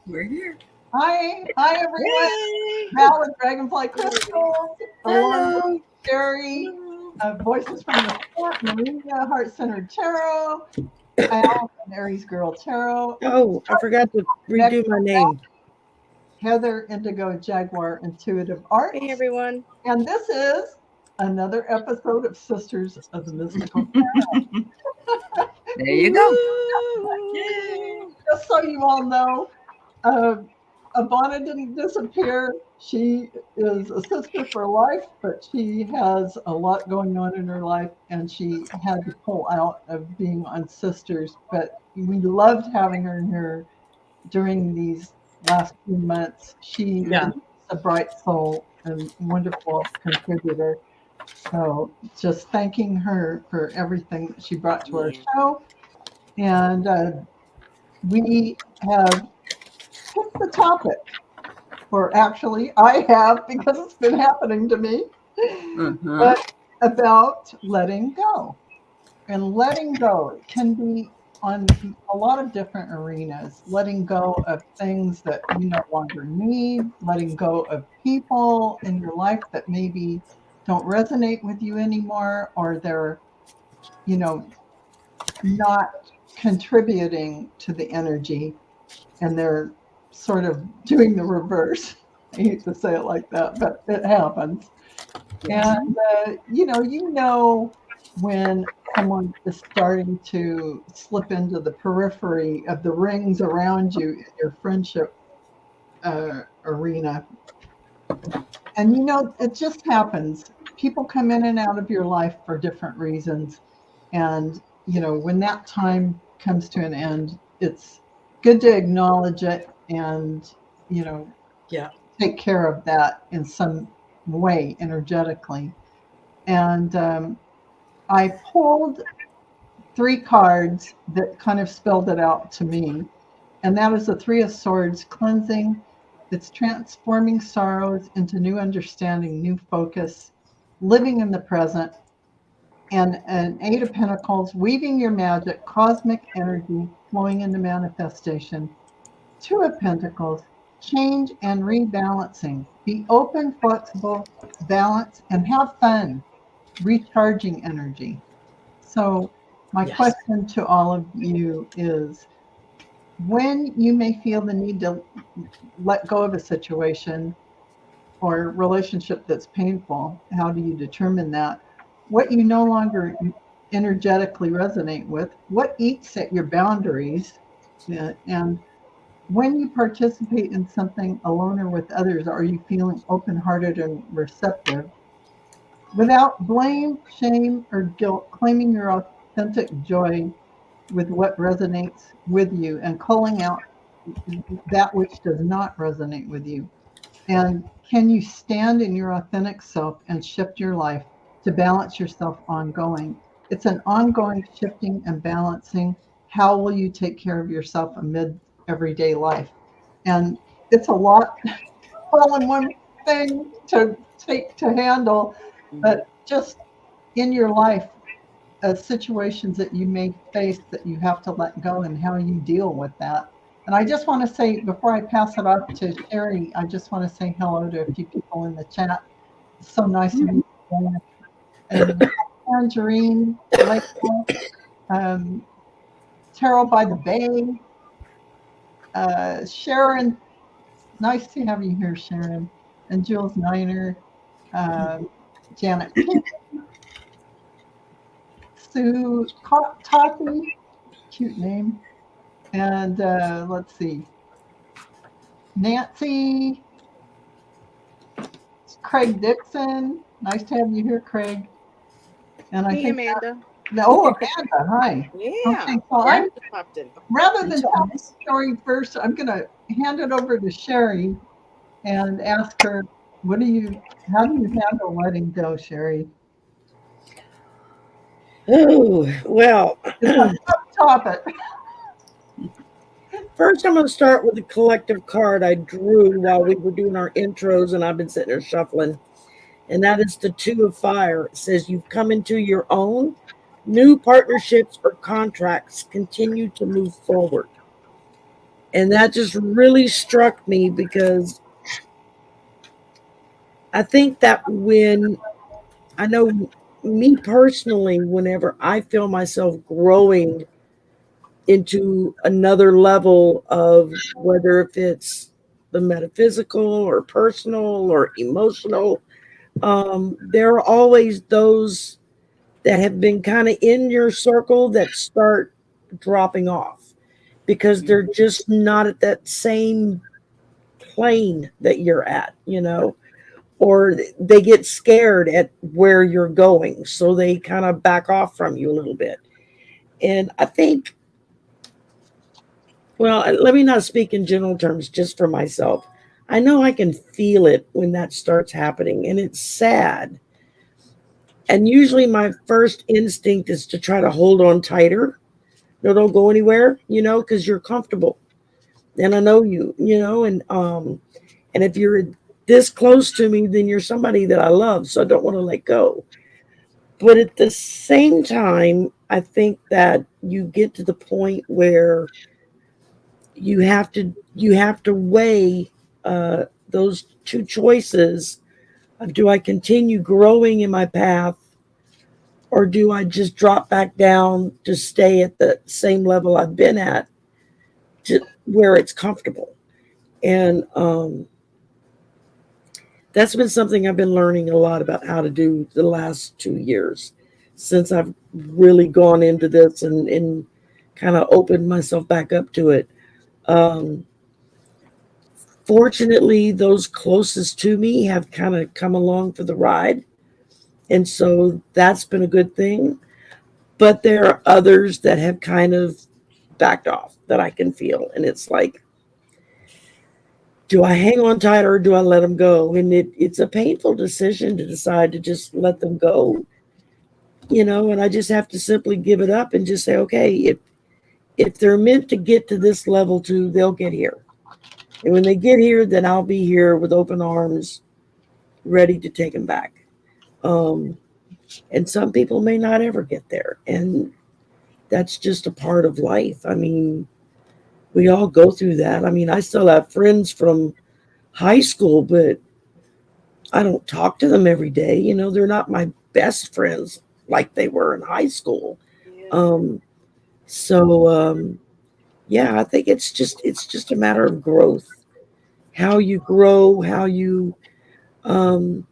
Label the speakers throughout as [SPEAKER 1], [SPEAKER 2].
[SPEAKER 1] We're here.
[SPEAKER 2] Hi, everyone.
[SPEAKER 1] Yay!
[SPEAKER 2] Val with Dragonfly Crystals, along with
[SPEAKER 1] Hello.
[SPEAKER 2] Sherry,
[SPEAKER 1] Hello.
[SPEAKER 2] Voices from the Sport, Maria, Heart Centered Tarot, Al, and Aries Girl Tarot,
[SPEAKER 3] Oh, I forgot to redo my name.
[SPEAKER 2] Heather, Indigo Jaguar, Intuitive Arts.
[SPEAKER 4] Hey, everyone.
[SPEAKER 2] And this is another episode of Sisters of the Mystical Tarot.
[SPEAKER 1] There you go.
[SPEAKER 4] Yay.
[SPEAKER 2] Just so you all know, Ivana didn't disappear. She is a sister for life, but she has a lot going on in her life, and she had to pull out of being on Sisters. But we loved having her here during these last few months. She is a bright soul and wonderful contributor. So just thanking her for everything that she brought to our show. And we have picked the topic, or actually I have, because it's been happening to me, but about letting go. And letting go can be on a lot of different arenas. Letting go of things that you no longer need, letting go of people in your life that maybe don't resonate with you anymore, or they're, not contributing to the energy, and they're sort of doing the reverse. I hate to say it like that, but it happens. And you know when someone is starting to slip into the periphery of the rings around you in your friendship arena. And it just happens. People come in and out of your life for different reasons. And when that time comes to an end, it's good to acknowledge it and, take care of that in some way energetically. And I pulled 3 cards that kind of spelled it out to me. And that is the 3 of Swords, cleansing. It's transforming sorrows into new understanding, new focus, living in the present. And an 8 of Pentacles, weaving your magic, cosmic energy flowing into manifestation. 2 of Pentacles, change and rebalancing. Be open, flexible, balance, and have fun, recharging energy. So my question to all of you is, when you may feel the need to let go of a situation or relationship that's painful, how do you determine that? What you no longer energetically resonate with, what eats at your boundaries, and when you participate in something alone or with others, are you feeling open-hearted and receptive? Without blame, shame, or guilt, claiming your authentic joy with what resonates with you and calling out that which does not resonate with you. And can you stand in your authentic self and shift your life to balance yourself ongoing? It's an ongoing shifting and balancing. How will you take care of yourself amid everyday life? And it's a lot all in one thing to handle, but just in your life, situations that you may face that you have to let go, and how you deal with that. And I just want to say, before I pass it off to Sherry, I just want to say hello to a few people in the chat. It's so nice to meet you. And Tangerine, Tarot by the Bay, Sharon, nice to have you here, Sharon, and Jules Niner, Janet King, Sue Toppy, cute name, and let's see, Nancy, Craig Dixon, nice to have you here, Craig. And I think
[SPEAKER 4] Amanda.
[SPEAKER 2] Amanda, hi.
[SPEAKER 4] Yeah.
[SPEAKER 2] Okay, so rather than tell the story first, I'm going to hand it over to Sherry and ask her, how do you handle letting go, Sherry?
[SPEAKER 3] Oh, well.
[SPEAKER 2] It's a tough topic.
[SPEAKER 3] First, I'm going to start with the collective card I drew while we were doing our intros, and I've been sitting there shuffling. And that is the 2 of Fire. It says you've come into your own. New partnerships or contracts continue to move forward. And that just really struck me because I think that when I know me personally, whenever I feel myself growing into another level of whether if it's the metaphysical or personal or emotional, there are always those that have been kind of in your circle that start dropping off because they're just not at that same plane that you're at, or they get scared at where you're going. So they kind of back off from you a little bit. And I think, well, let me not speak in general terms just for myself. I know I can feel it when that starts happening, and it's sad. And usually my first instinct is to try to hold on tighter. No, don't go anywhere, because you're comfortable. And I know you, and if you're this close to me, then you're somebody that I love. So I don't want to let go. But at the same time, I think that you get to the point where you have to weigh those two choices of, do I continue growing in my path, or do I just drop back down to stay at the same level I've been at, to where it's comfortable. And that's been something I've been learning a lot about how to do the last 2 years since I've really gone into this and kind of opened myself back up to it. Um, Fortunately, those closest to me have kind of come along for the ride. And so that's been a good thing. But there are others that have kind of backed off that I can feel. And it's like, do I hang on tight or do I let them go? And it's a painful decision to decide to just let them go, and I just have to simply give it up and just say, okay, if they're meant to get to this level too, they'll get here. And when they get here, then I'll be here with open arms, ready to take them back. Um, and some people may not ever get there. And that's just a part of life. I mean, we all go through that. I mean, I still have friends from high school, but I don't talk to them every day. They're not my best friends like they were in high school. Um, so yeah, I think it's just a matter of growth. How you grow, how you um,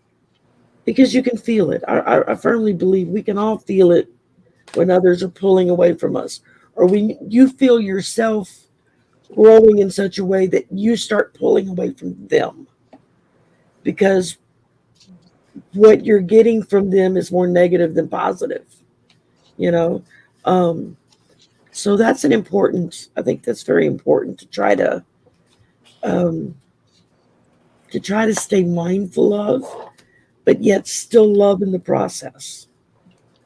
[SPEAKER 3] because you can feel it. I firmly believe we can all feel it when others are pulling away from us, or when you feel yourself growing in such a way that you start pulling away from them because what you're getting from them is more negative than positive, you know. Um, so that's an important. I think that's very important um, to try to stay mindful of, but yet still love in the process.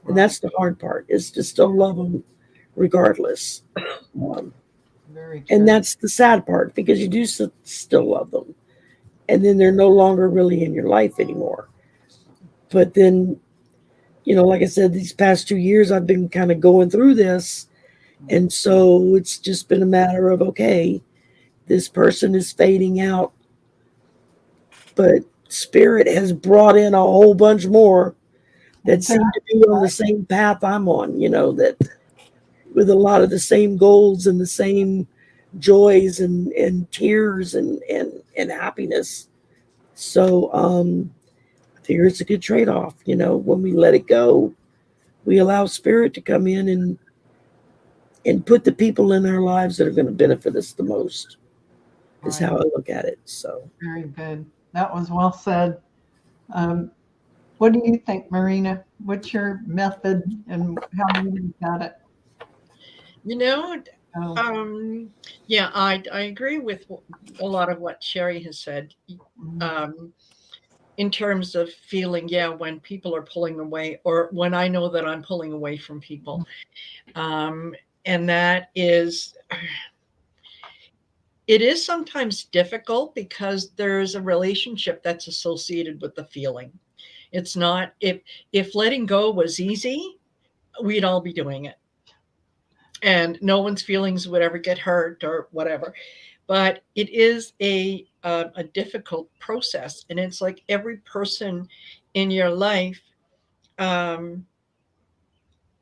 [SPEAKER 3] And that's the hard part, is to still love them regardless. Um,
[SPEAKER 2] Very true.
[SPEAKER 3] and that's the sad part, because you do still love them, and then they're no longer really in your life anymore. But then, like I said, these past 2 years, I've been kind of going through this. And so it's just been a matter of, okay, this person is fading out, but spirit has brought in a whole bunch more that seem to be on the same path I'm on, that with a lot of the same goals and the same joys and tears and happiness. So I figure it's a good trade-off. When we let it go, we allow spirit to come in and put the people in our lives that are going to benefit us the most, is how I look at it. So
[SPEAKER 2] Very good. That was well said. Um, what do you think, Marina? What's your method and how you got it?
[SPEAKER 4] You know,
[SPEAKER 2] Oh,
[SPEAKER 4] yeah, I agree with a lot of what Sherry has said. Um, in terms of feeling, yeah, when people are pulling away, or when I know that I'm pulling away from people. Um, and that is, it is sometimes difficult because there's a relationship that's associated with the feeling. It's not, if letting go was easy, we'd all be doing it. And no one's feelings would ever get hurt or whatever. but it is a difficult process, and it's like every person in your life um,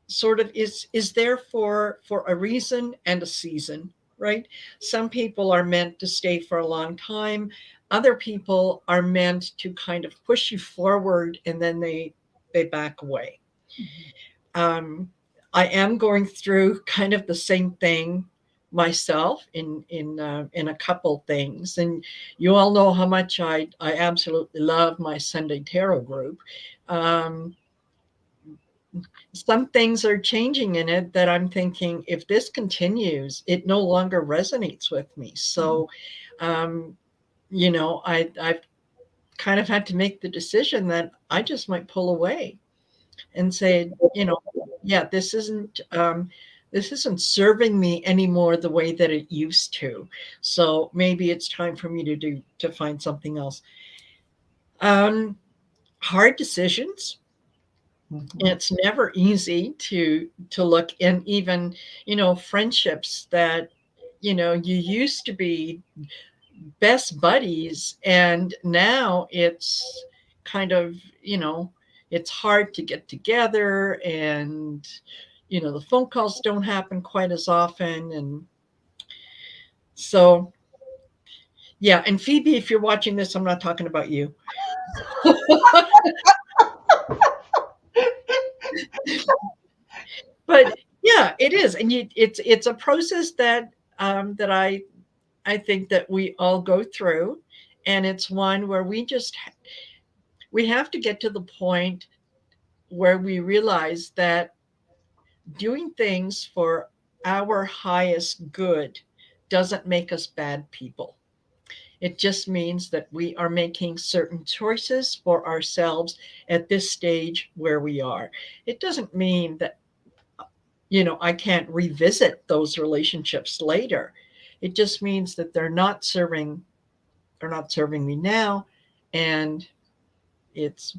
[SPEAKER 4] sort of is there for a reason and a season, right? Some people are meant to stay for a long time. Other people are meant to kind of push you forward, and then they back away. um, I am going through kind of the same thing myself in a couple things, and you all know how much I absolutely love my Sunday Tarot group. Um, some things are changing in it that I'm thinking, if this continues, it no longer resonates with me. So, um, I've kind of had to make the decision that I just might pull away and say, yeah, this isn't serving me anymore the way that it used to. So maybe it's time for me to find something else. Um, Hard decisions. It's never easy to look, and even friendships that you used to be best buddies, and now it's kind of it's hard to get together, and the phone calls don't happen quite as often. And so, yeah. And Phoebe, if you're watching this, I'm not talking about you. But yeah, it is. And it's a process that I think that we all go through, and it's one where we have to get to the point where we realize that doing things for our highest good doesn't make us bad people. It just means that we are making certain choices for ourselves at this stage where we are. It doesn't mean that I can't revisit those relationships later. It just means that they're not serving me now, and it's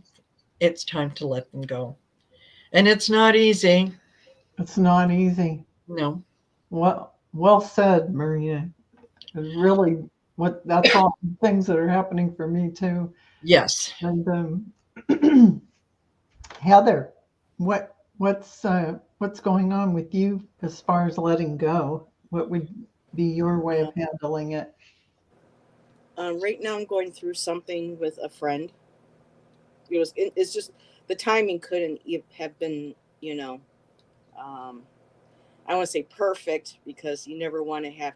[SPEAKER 4] it's time to let them go. And it's not easy.
[SPEAKER 2] It's not easy.
[SPEAKER 4] No.
[SPEAKER 2] Well said, Maria. It's really that's all things that are happening for me too.
[SPEAKER 4] Yes.
[SPEAKER 2] And Heather, what's going on with you as far as letting go? What would be your way of handling it?
[SPEAKER 5] Right now, I'm going through something with a friend. It's just the timing couldn't have been, um, I want to say perfect, because you never want to have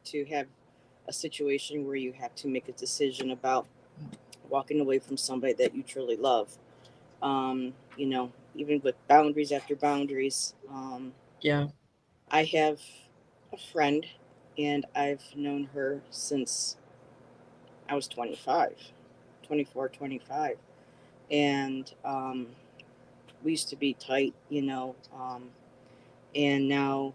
[SPEAKER 5] a situation where you have to make a decision about walking away from somebody that you truly love. Even with boundaries after boundaries.
[SPEAKER 4] Yeah.
[SPEAKER 5] I have a friend, and I've known her since I was 25, 24, 25. And we used to be tight, and now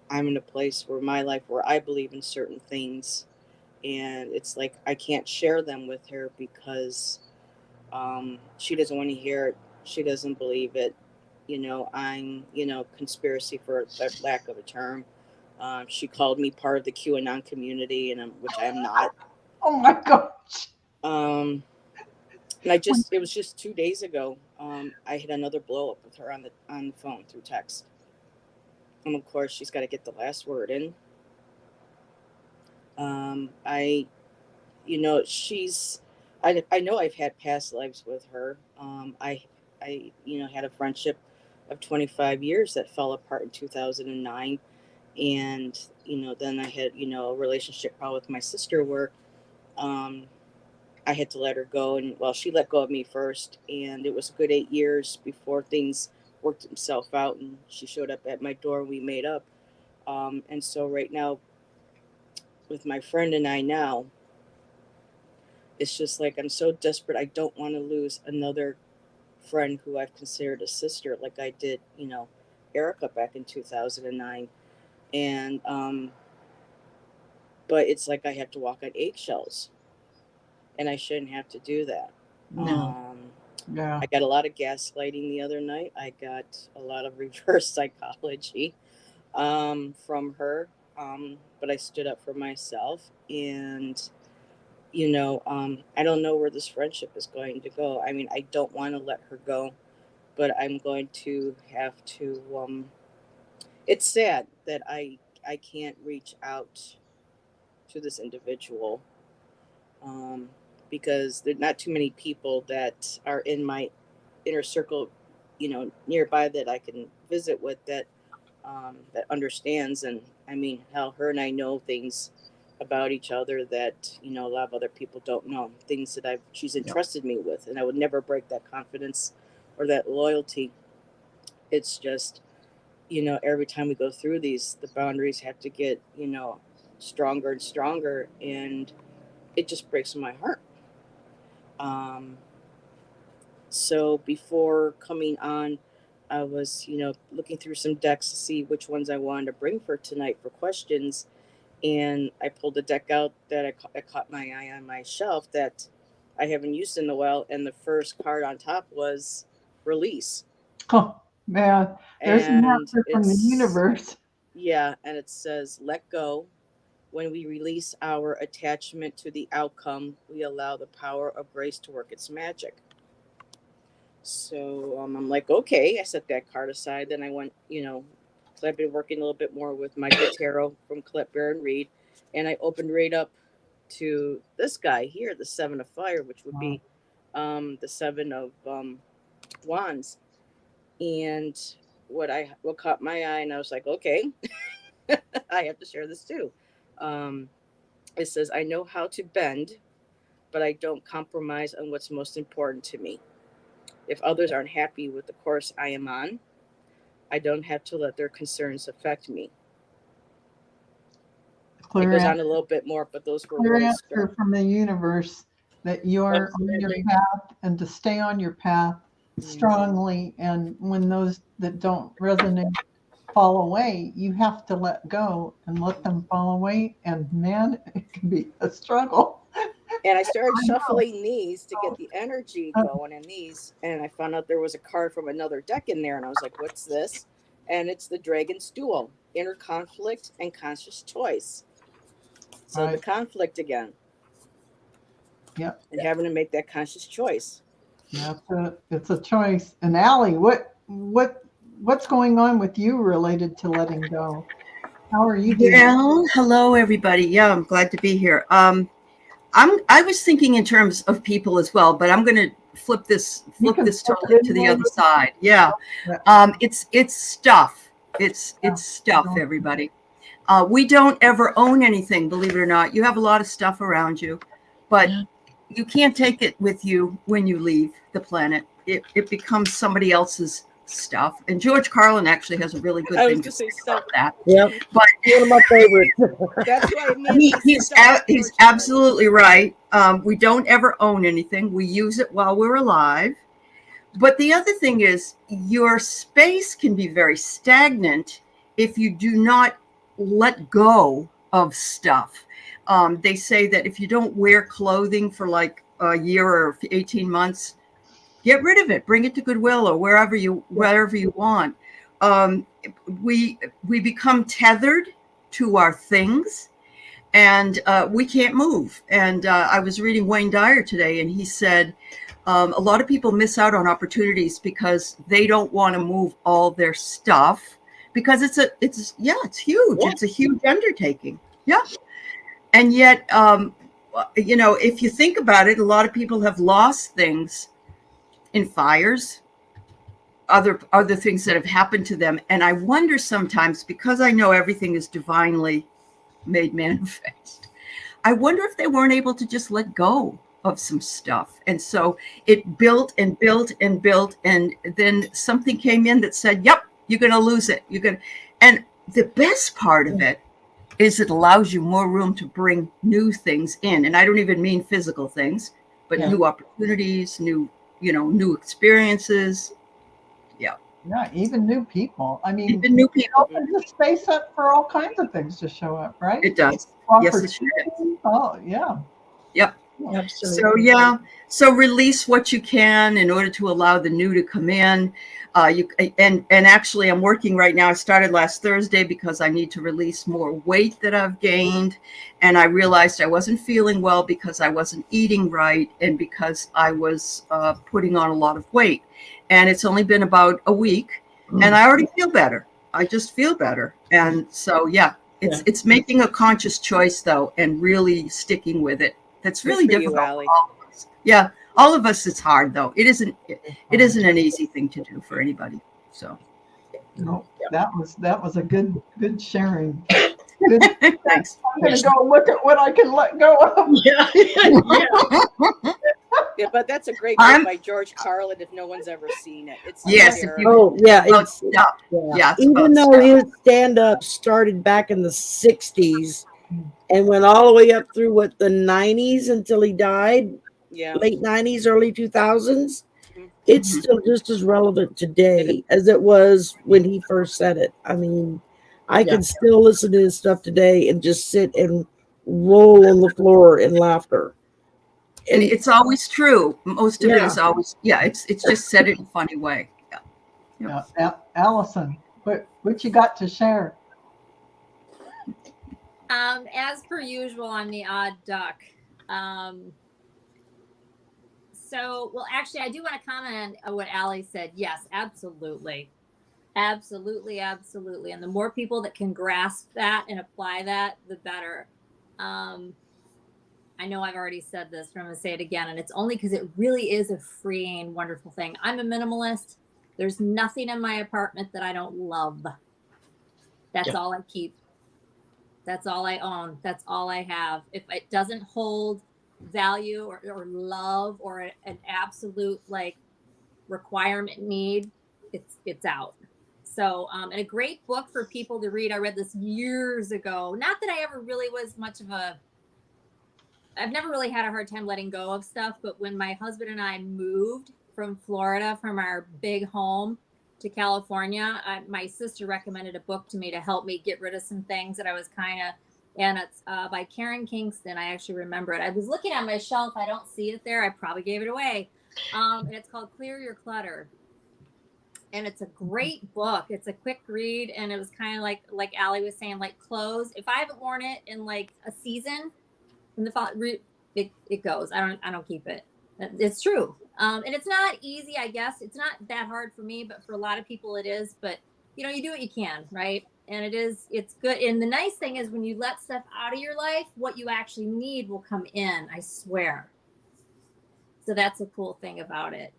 [SPEAKER 5] I'm in a place where my life where I believe in certain things, and it's like I can't share them with her because she doesn't want to hear it. She doesn't believe it. I'm, conspiracy for lack of a term. She called me part of the QAnon community, which I am not.
[SPEAKER 2] Oh my gosh.
[SPEAKER 5] Um, and it was just 2 days ago. I had another blow up with her on the phone through text. And of course, she's got to get the last word in. I, she's, I know I've had past lives with her. I had a friendship of 25 years that fell apart in 2009. And, then I had, a relationship problem with my sister where, um, I had to let her go. And well, she let go of me first. And it was a good 8 years before things worked themselves out. And she showed up at my door. We made up. And so right now, with my friend and I now, it's just like I'm so desperate. I don't want to lose another friend who I've considered a sister, like I did, Erica back in 2009. And, but it's like I have to walk on eggshells, and I shouldn't have to do that.
[SPEAKER 4] No.
[SPEAKER 2] Yeah.
[SPEAKER 5] I got a lot of gaslighting the other night. I got a lot of reverse psychology from her. but I stood up for myself. And, I don't know where this friendship is going to go. I mean, I don't want to let her go, but I'm going to have to. It's sad that I can't reach out to this individual, because there's not too many people that are in my inner circle, nearby that I can visit with, that understands. And I mean, hell, her and I know things about each other that a lot of other people don't know. Things that she's entrusted me with, and I would never break that confidence or that loyalty. It's just, every time we go through these, the boundaries have to get stronger and stronger, and it just breaks my heart. So before coming on, I was, looking through some decks to see which ones I wanted to bring for tonight for questions. And I pulled a deck out that I caught my eye on my shelf that I haven't used in a while. And the first card on top was Release.
[SPEAKER 2] Oh, man. There's an answer from the universe.
[SPEAKER 5] Yeah. And it says, let go. When we release our attachment to the outcome, we allow the power of grace to work its magic. So I'm like, okay, I set that card aside. Then I went, because I've been working a little bit more with my tarot from Colette Baron Reed, and I opened right up to this guy here, the Seven of Fire, which would be the Seven of Wands. And what caught my eye, and I was like, okay, I have to share this too. It says, I know how to bend, but I don't compromise on what's most important to me. If others aren't happy with the course I am on, I don't have to let their concerns affect me. It goes on a little bit more, but those were
[SPEAKER 2] clear answer from the universe that you're on your path, and to stay on your path strongly. And when those that don't resonate fall away, you have to let go and let them fall away. And man, it can be a struggle.
[SPEAKER 5] And I started shuffling these to get the energy going in these. And I found out there was a card from another deck in there. And I was like, what's this? And it's the Dragon's Duel, Inner Conflict and Conscious Choice. So the conflict again.
[SPEAKER 2] Yep.
[SPEAKER 5] And having to make that conscious choice.
[SPEAKER 2] Yeah, it's a choice. And Allie, what's going on with you related to letting go? How are you doing?
[SPEAKER 1] Well, hello everybody. Yeah, I'm glad to be here. I was thinking in terms of people as well, but I'm going to flip this totally to the other side. Yeah. It's stuff. It's stuff, everybody. We don't ever own anything, believe it or not. You have a lot of stuff around you, but you can't take it with you when you leave the planet. It becomes somebody else's stuff. And George Carlin actually has a really good thing to say about that.
[SPEAKER 3] Yeah,
[SPEAKER 1] but
[SPEAKER 3] one of my favorites.
[SPEAKER 5] That's what I mean.
[SPEAKER 1] He's absolutely right. We don't ever own anything. We use it while we're alive. But the other thing is, your space can be very stagnant if you do not let go of stuff. They say that if you don't wear clothing for like a year or 18 months, get rid of it, bring it to Goodwill or wherever you want. We become tethered to our things, and we can't move. And I was reading Wayne Dyer today, and he said a lot of people miss out on opportunities because they don't want to move all their stuff, because it's huge. Yeah. It's a huge undertaking. Yeah. And yet, if you think about it, a lot of people have lost things in fires, other things that have happened to them. And I wonder sometimes, because I know everything is divinely made manifest, I wonder if they weren't able to just let go of some stuff. And so it built and built and built. And then something came in that said, yep, you're going to lose it. And the best part of it is it allows you more room to bring new things in. And I don't even mean physical things, but new opportunities, new experiences. Yeah.
[SPEAKER 2] Yeah, even new people. I mean,
[SPEAKER 1] even new people.
[SPEAKER 2] It opens the space up for all kinds of things to show up, right?
[SPEAKER 1] It does. Yes, it should.
[SPEAKER 2] Oh, yeah.
[SPEAKER 1] Yep.
[SPEAKER 4] Absolutely.
[SPEAKER 1] So release what you can in order to allow the new to come in. And actually, I'm working right now. I started last Thursday because I need to release more weight that I've gained, and I realized I wasn't feeling well because I wasn't eating right and because I was putting on a lot of weight. And it's only been about a week, and I already feel better. I just feel better, and so yeah, it's making a conscious choice though, and really sticking with it. That's really difficult for all of us. Yeah, all of us. It's hard though. It isn't an easy thing to do for anybody. So
[SPEAKER 2] No, that was a good sharing. Good.
[SPEAKER 1] thanks.
[SPEAKER 2] I'm going to go look at what I can let go of.
[SPEAKER 5] Yeah, but that's a great book by George Carlin. If no one's ever seen it, it's
[SPEAKER 3] Even though his stand-up started back in the 60s and went all the way up through the 90s until he died, late 90s, early 2000s, it's still just as relevant today as it was when he first said it. I mean, I can still listen to his stuff today and just sit and roll on the floor in laughter.
[SPEAKER 1] And it's always true. Most of it is always, it's just said it in a funny way.
[SPEAKER 2] Allison, what you got to share?
[SPEAKER 6] As per usual, I'm the odd duck. Actually, I do want to comment on what Allie said. Yes, absolutely. Absolutely, absolutely. And the more people that can grasp that and apply that, the better. I know I've already said this, but I'm going to say it again. And it's only because it really is a freeing, wonderful thing. I'm a minimalist. There's nothing in my apartment that I don't love. That's all I keep. That's all I own. That's all I have. If it doesn't hold value or love or an absolute requirement need, it's out. So, and a great book for people to read. I read this years ago. Not that I ever really was much of I've never really had a hard time letting go of stuff, but when my husband and I moved from Florida, from our big home to California, my sister recommended a book to me to help me get rid of some things that I was and it's by Karen Kingston. I actually remember it. I was looking at my shelf. I don't see it there. I probably gave it away. And it's called Clear Your Clutter. And it's a great book. It's a quick read. And it was kind of like Allie was saying, like clothes. If I haven't worn it in a season, in the fall, it goes. I don't keep it. It's true. And it's not easy, I guess. It's not that hard for me, but for a lot of people it is. But you do what you can, right? And it's good. And the nice thing is when you let stuff out of your life, what you actually need will come in, I swear. So that's a cool thing about it.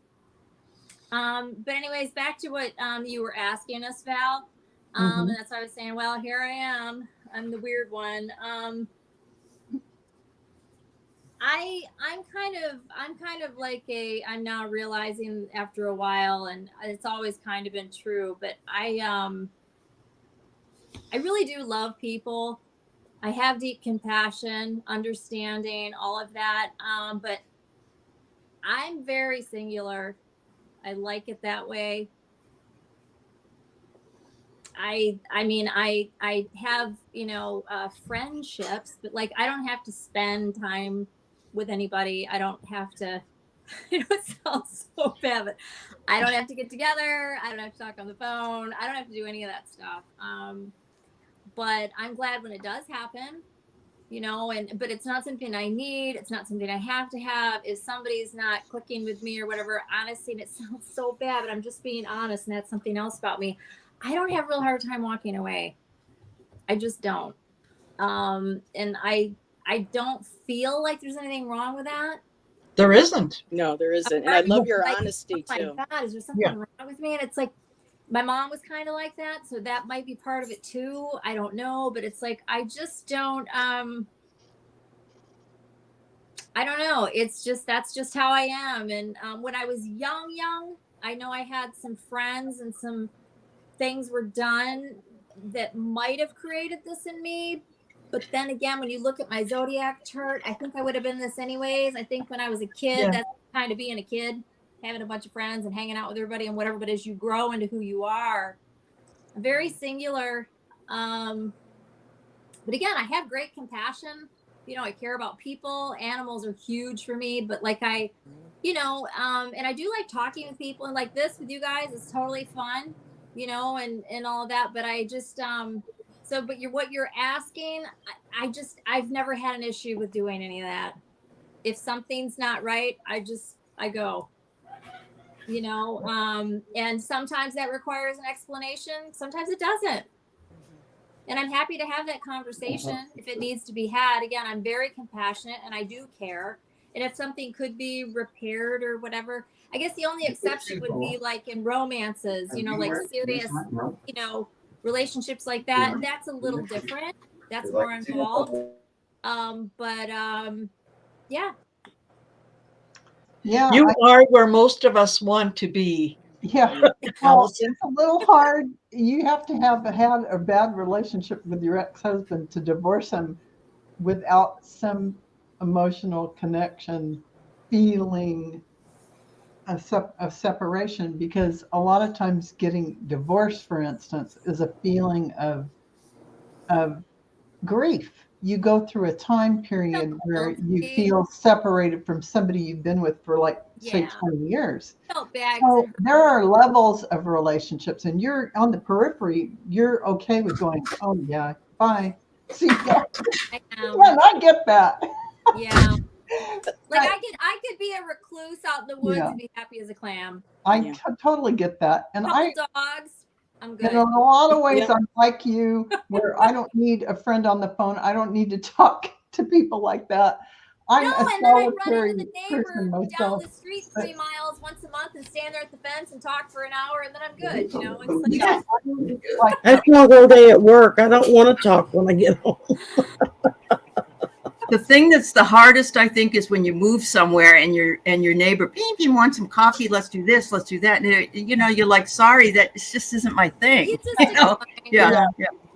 [SPEAKER 6] But anyways, back to what you were asking us, Val. And that's why I was saying, well, here I am. I'm the weird one. I'm kind of I'm now realizing after a while, and it's always kind of been true, but I really do love people. I have deep compassion, understanding, all of that. But I'm very singular. I like it that way. I mean, I have, friendships, but I don't have to spend time with anybody. I don't have to, it sounds so bad, but I don't have to get together. I don't have to talk on the phone. I don't have to do any of that stuff. But I'm glad when it does happen, but it's not something I need. It's not something I have to have. If somebody's not clicking with me or whatever, honestly, and it sounds so bad, but I'm just being honest. And that's something else about me. I don't have a real hard time walking away. I just don't. And I don't feel like there's anything wrong with that.
[SPEAKER 4] There isn't.
[SPEAKER 5] No, there isn't. And I love your honesty too.
[SPEAKER 6] Oh my God, is there something wrong with me? And it's my mom was kind of like that. So that might be part of it too. I don't know, but it's I just don't, I don't know. That's just how I am. And when I was young, I know I had some friends and some things were done that might have created this in me. But then again, when you look at my zodiac chart, I think I would have been this anyways. I think when I was a kid, that's kind of being a kid, having a bunch of friends and hanging out with everybody and whatever. But as you grow into who you are, very singular. But again, I have great compassion. I care about people. Animals are huge for me, but like and I do like talking with people, and like this with you guys is totally fun, and all of that. But I just but what you're asking, I've never had an issue with doing any of that. If something's not right, I go. And sometimes that requires an explanation, sometimes it doesn't. And I'm happy to have that conversation if it needs to be had. Again, I'm very compassionate and I do care. And if something could be repaired or whatever, I guess the only exception would be like in romances, like serious, relationships like that. That's a little different. That's more involved. Yeah.
[SPEAKER 2] Yeah.
[SPEAKER 4] You are where most of us want to be.
[SPEAKER 2] Yeah. Well, it's a little hard. You have to have had a bad relationship with your ex-husband to divorce him without some emotional connection, feeling of separation, because a lot of times getting divorced, for instance, is a feeling of grief. You go through a time period where you feel separated from somebody you've been with for say 20 years. So there are levels of relationships, and you're on the periphery. You're okay with going, oh yeah, bye. See ya. I get that.
[SPEAKER 6] Yeah. Like I could be a recluse out in the woods and be happy as a clam.
[SPEAKER 2] I totally get that. And
[SPEAKER 6] dogs, I'm good.
[SPEAKER 2] In a lot of ways, I'm like you, where I don't need a friend on the phone. I don't need to talk to people like that. I'm a solitary person myself.
[SPEAKER 6] Down the street 3 miles once a month and stand there at the fence and talk for an hour, and then I'm good. It's
[SPEAKER 3] I feel all day at work. I don't want to talk when I get home.
[SPEAKER 1] The thing that's the hardest, I think, is when you move somewhere and your neighbor, if you want some coffee, let's do this, let's do that. And you're like, sorry, that just isn't my thing.
[SPEAKER 6] It's just
[SPEAKER 1] Yeah.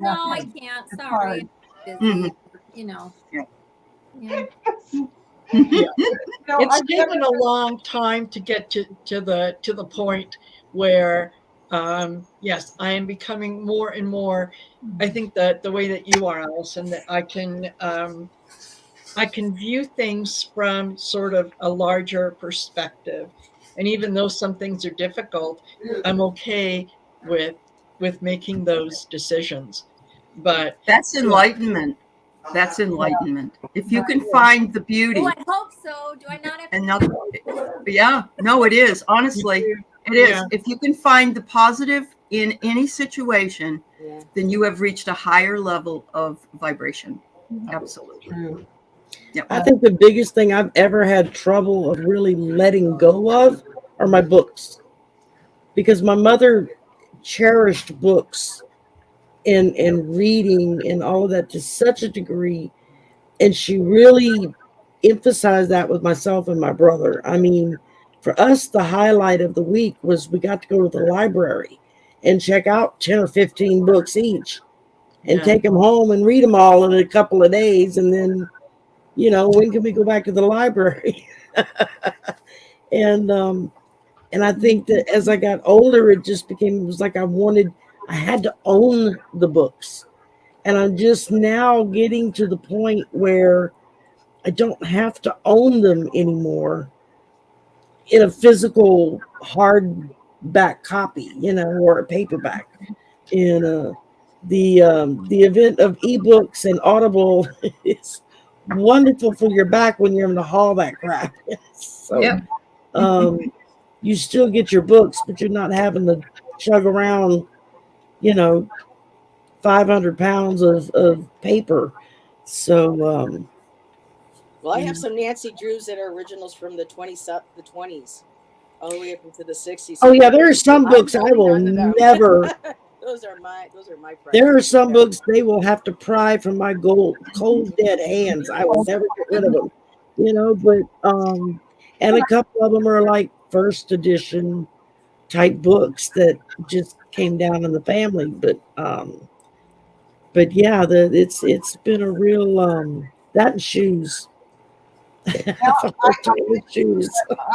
[SPEAKER 6] No, I can't. Sorry. Busy. Yeah.
[SPEAKER 4] It's taken a long time to get to the point where yes, I am becoming more and more. I think that the way that you are, Allison, that I can view things from sort of a larger perspective, and even though some things are difficult, I'm okay with making those decisions. But
[SPEAKER 1] that's enlightenment. That's enlightenment. If you can find the beauty.
[SPEAKER 6] Oh, I hope so. Do I not have
[SPEAKER 1] no, it is. Honestly, it is. If you can find the positive in any situation, then you have reached a higher level of vibration. Absolutely.
[SPEAKER 2] True.
[SPEAKER 1] Yep.
[SPEAKER 3] I think the biggest thing I've ever had trouble of really letting go of are my books, because my mother cherished books and reading and all of that to such a degree, and she really emphasized that with myself and my brother. I mean, for us, the highlight of the week was we got to go to the library and check out 10 or 15 books each and take them home and read them all in a couple of days, and then when can we go back to the library? and I think that as I got older, it was like I had to own the books. And I'm just now getting to the point where I don't have to own them anymore in a physical hardback copy, or a paperback. And the event of ebooks and Audible is wonderful for your back when you're having to haul that crap. So you still get your books, but you're not having to chug around 500 pounds of paper. So
[SPEAKER 5] well, I have some Nancy Drews that are originals from the 20s all the way up into the 60s.
[SPEAKER 3] Oh yeah, there are some books I will never
[SPEAKER 5] those are my
[SPEAKER 3] there are some books they will have to pry from my cold dead hands. I will never get rid of them. But and a couple of them are like first edition type books that just came down in the family. But yeah, it's been a real that and shoes.
[SPEAKER 2] I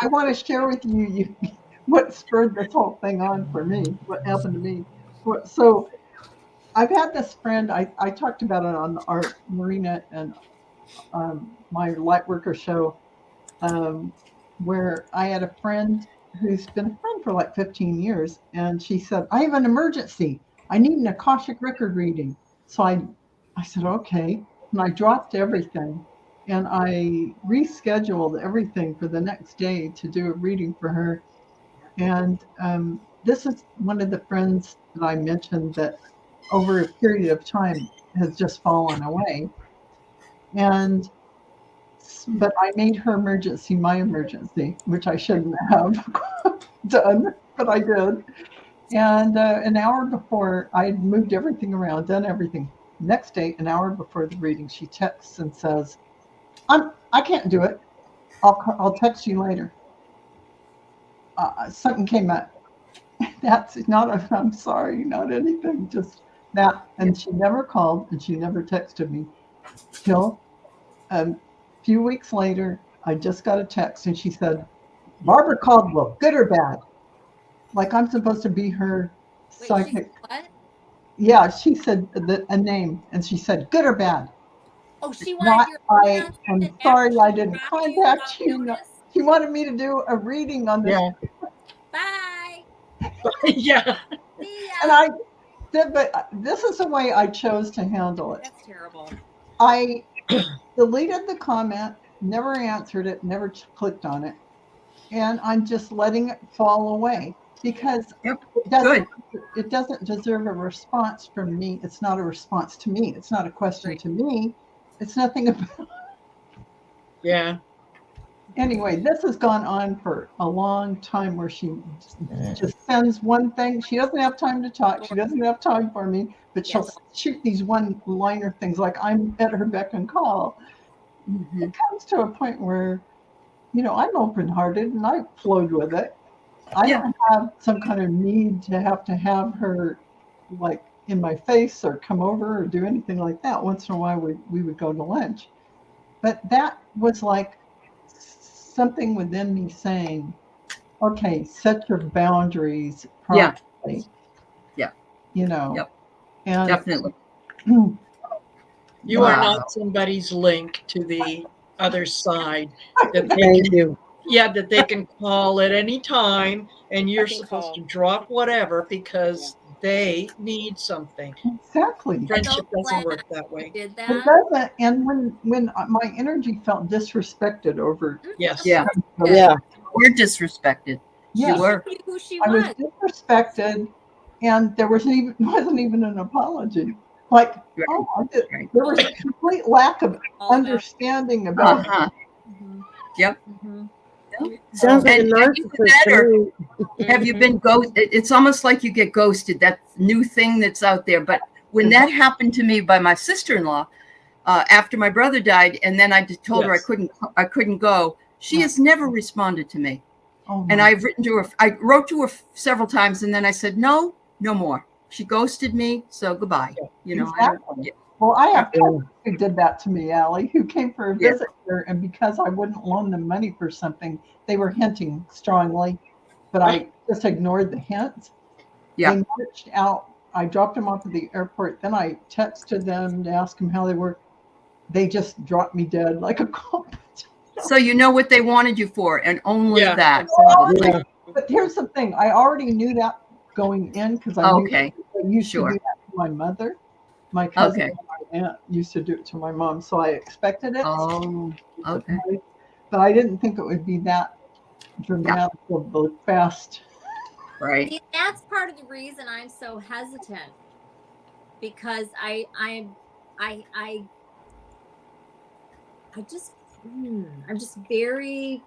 [SPEAKER 2] want to share with you what spurred this whole thing on for me, what happened to me. So I've had this friend, I talked about it on the Art Marina and my Lightworker show, where I had a friend who's been a friend for like 15 years, and she said, I have an emergency. I need an Akashic record reading. So I said, okay. And I dropped everything, and I rescheduled everything for the next day to do a reading for her. And this is one of the friends that I mentioned that over a period of time has just fallen away. But I made her emergency my emergency, which I shouldn't have done, but I did. And an hour before, I had moved everything around, done everything. Next day, an hour before the reading, she texts and says, I can't do it. I'll text you later. Something came up. That's not I'm sorry, not anything, just that. And she never called and she never texted me till a few weeks later. I just got a text and she said, Barbara Caldwell, good or bad? Like I'm supposed to be her psychic.
[SPEAKER 6] What?
[SPEAKER 2] Yeah, she said a name and she said, good or bad?
[SPEAKER 6] Oh, she wanted your
[SPEAKER 2] I am sorry I didn't contact you. She wanted me to do a reading on this.
[SPEAKER 4] Yeah.
[SPEAKER 6] Bye.
[SPEAKER 4] Yeah.
[SPEAKER 6] See
[SPEAKER 2] And
[SPEAKER 6] ya.
[SPEAKER 2] I did, but this is the way I chose to handle it.
[SPEAKER 6] That's terrible.
[SPEAKER 2] I deleted the comment, never answered it, never clicked on it. And I'm just letting it fall away because it doesn't deserve a response from me. It's not a response to me. It's not a question to me. It's nothing about.
[SPEAKER 4] Yeah.
[SPEAKER 2] Anyway, this has gone on for a long time where she just sends one thing. She doesn't have time to talk. She doesn't have time for me, but she'll shoot these one-liner things like I'm at her beck and call. Mm-hmm. It comes to a point where, I'm open-hearted and I flowed with it. I don't have some kind of need to have her like in my face or come over or do anything like that. Once in a while we would go to lunch. But that was like something within me saying, okay, set your boundaries properly.
[SPEAKER 1] Yeah.
[SPEAKER 2] And
[SPEAKER 1] Definitely.
[SPEAKER 4] You are not somebody's link to the other side that they can call at any time and you're supposed to drop whatever because they need something.
[SPEAKER 2] Exactly.
[SPEAKER 4] Friendship doesn't work that way.
[SPEAKER 6] Did that?
[SPEAKER 2] It doesn't. And when my energy felt disrespected over.
[SPEAKER 4] Yes.
[SPEAKER 1] Yeah.
[SPEAKER 3] Yeah.
[SPEAKER 1] We're disrespected.
[SPEAKER 2] Yeah.
[SPEAKER 1] You were.
[SPEAKER 6] Who she
[SPEAKER 2] I was
[SPEAKER 6] was.
[SPEAKER 2] disrespected, and there wasn't even an apology. Like, there was a complete lack of understanding about.
[SPEAKER 6] Mm-hmm.
[SPEAKER 1] Yep.
[SPEAKER 6] Mm-hmm.
[SPEAKER 3] Sounds like a narcissist.
[SPEAKER 1] Have you been ghosted? It's almost like you get ghosted. That new thing that's out there. But when that happened to me by my sister-in-law, after my brother died, and then I just told her I couldn't go. She has never responded to me.
[SPEAKER 2] Oh,
[SPEAKER 1] and I've written to her. I wrote to her several times, and then I said no more. She ghosted me, so goodbye.
[SPEAKER 2] Exactly. Well, I have friends who did that to me, Allie, who came for a visit here, and because I wouldn't loan them money for something, they were hinting strongly, but I just ignored the hints.
[SPEAKER 1] Yeah.
[SPEAKER 2] They marched out. I dropped them off at the airport. Then I texted them to ask them how they were. They just dropped me dead like a cold.
[SPEAKER 1] So you know what they wanted you for, and only that.
[SPEAKER 2] Exactly. But here's the thing. I already knew that going in because I used to do that to my mother. My cousin and my aunt used to do it to my mom, so I expected it.
[SPEAKER 1] Oh, okay.
[SPEAKER 2] But I didn't think it would be that dramatic or fast.
[SPEAKER 1] Right.
[SPEAKER 6] See, that's part of the reason I'm so hesitant, because I'm just very,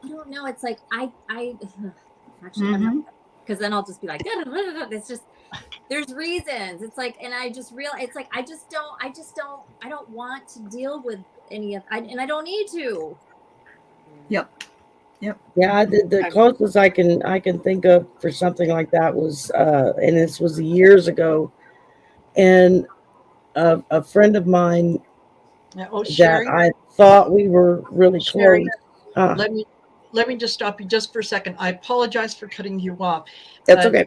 [SPEAKER 6] I don't know. It's like actually, because then I'll just be like, it's just, there's reasons. It's like, and I just realize, it's like, I don't want to deal with any of, and I don't need to.
[SPEAKER 1] Yep.
[SPEAKER 3] Yeah, the closest I can think of for something like that was, and this was years ago, and a friend of mine
[SPEAKER 4] Sherry,
[SPEAKER 3] that I thought we were really
[SPEAKER 4] Sherry,
[SPEAKER 3] close.
[SPEAKER 4] Let me just stop you just for a second. I apologize for cutting you off.
[SPEAKER 3] That's okay.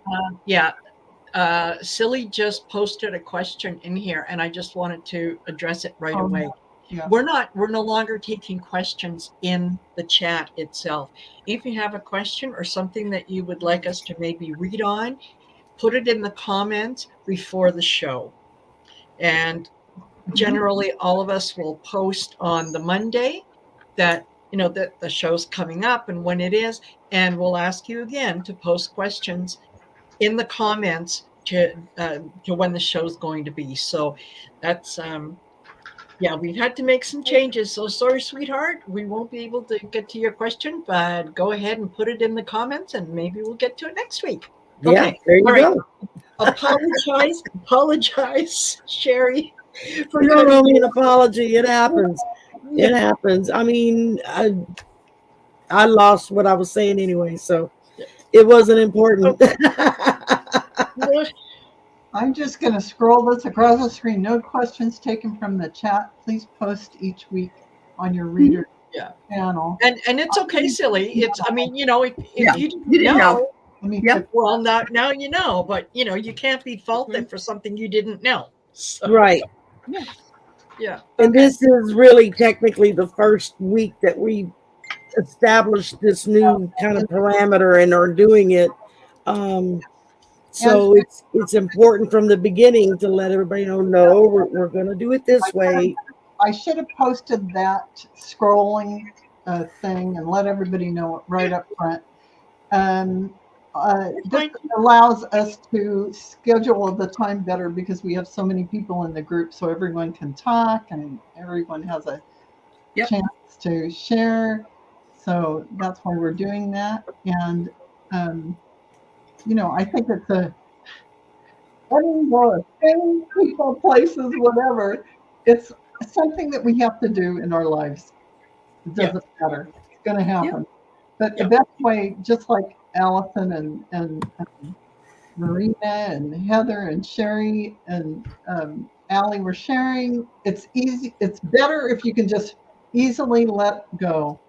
[SPEAKER 4] Silly just posted a question in here, and I just wanted to address it right
[SPEAKER 2] Oh,
[SPEAKER 4] away.
[SPEAKER 2] yeah.
[SPEAKER 4] We're no longer taking questions in the chat itself. If you have a question or something that you would like us to maybe read on, put it in the comments before the show. And generally all of us will post on the Monday that that the show's coming up and when it is, and we'll ask you again to post questions in the comments to when the show's going to be. So that's yeah, we've had to make some changes. So sorry, sweetheart, we won't be able to get to your question, but go ahead and put it in the comments and maybe we'll get to it next week.
[SPEAKER 3] Yeah,
[SPEAKER 4] Okay.
[SPEAKER 3] there you
[SPEAKER 4] All right.
[SPEAKER 3] go.
[SPEAKER 4] Apologize, Sherry. For
[SPEAKER 3] You don't
[SPEAKER 4] cutting
[SPEAKER 3] owe me
[SPEAKER 4] you
[SPEAKER 3] an
[SPEAKER 4] off.
[SPEAKER 3] apology. It happens. It happens. I mean, I lost what I was saying anyway, so it wasn't important.
[SPEAKER 2] I'm just going to scroll this across the screen. No questions taken from the chat. Please post each week on your reader
[SPEAKER 4] Yeah.
[SPEAKER 2] channel.
[SPEAKER 4] And it's okay, Silly. It's, I mean, if
[SPEAKER 1] Yeah,
[SPEAKER 4] you
[SPEAKER 1] you didn't know.
[SPEAKER 2] Let me
[SPEAKER 1] Yep.
[SPEAKER 2] put-
[SPEAKER 4] well, now you know, but you can't be faulted for something you didn't know. So,
[SPEAKER 3] Right.
[SPEAKER 4] yeah.
[SPEAKER 3] And
[SPEAKER 4] Okay.
[SPEAKER 3] this is really technically the first week that we established this new kind of parameter and are doing it. So it's important from the beginning to let everybody know, no, we're going to do it this way.
[SPEAKER 2] I should have posted that scrolling thing and let everybody know it right up front. This allows us to schedule the time better because we have so many people in the group, so everyone can talk and everyone has a chance to share. So that's why we're doing that. And I think it's a thing, people, places, whatever. It's something that we have to do in our lives. It doesn't matter. It's going to happen. But the best way, just like Allison and Marina and Heather and Sherry and Allie were sharing, it's easy. It's better if you can just easily let go.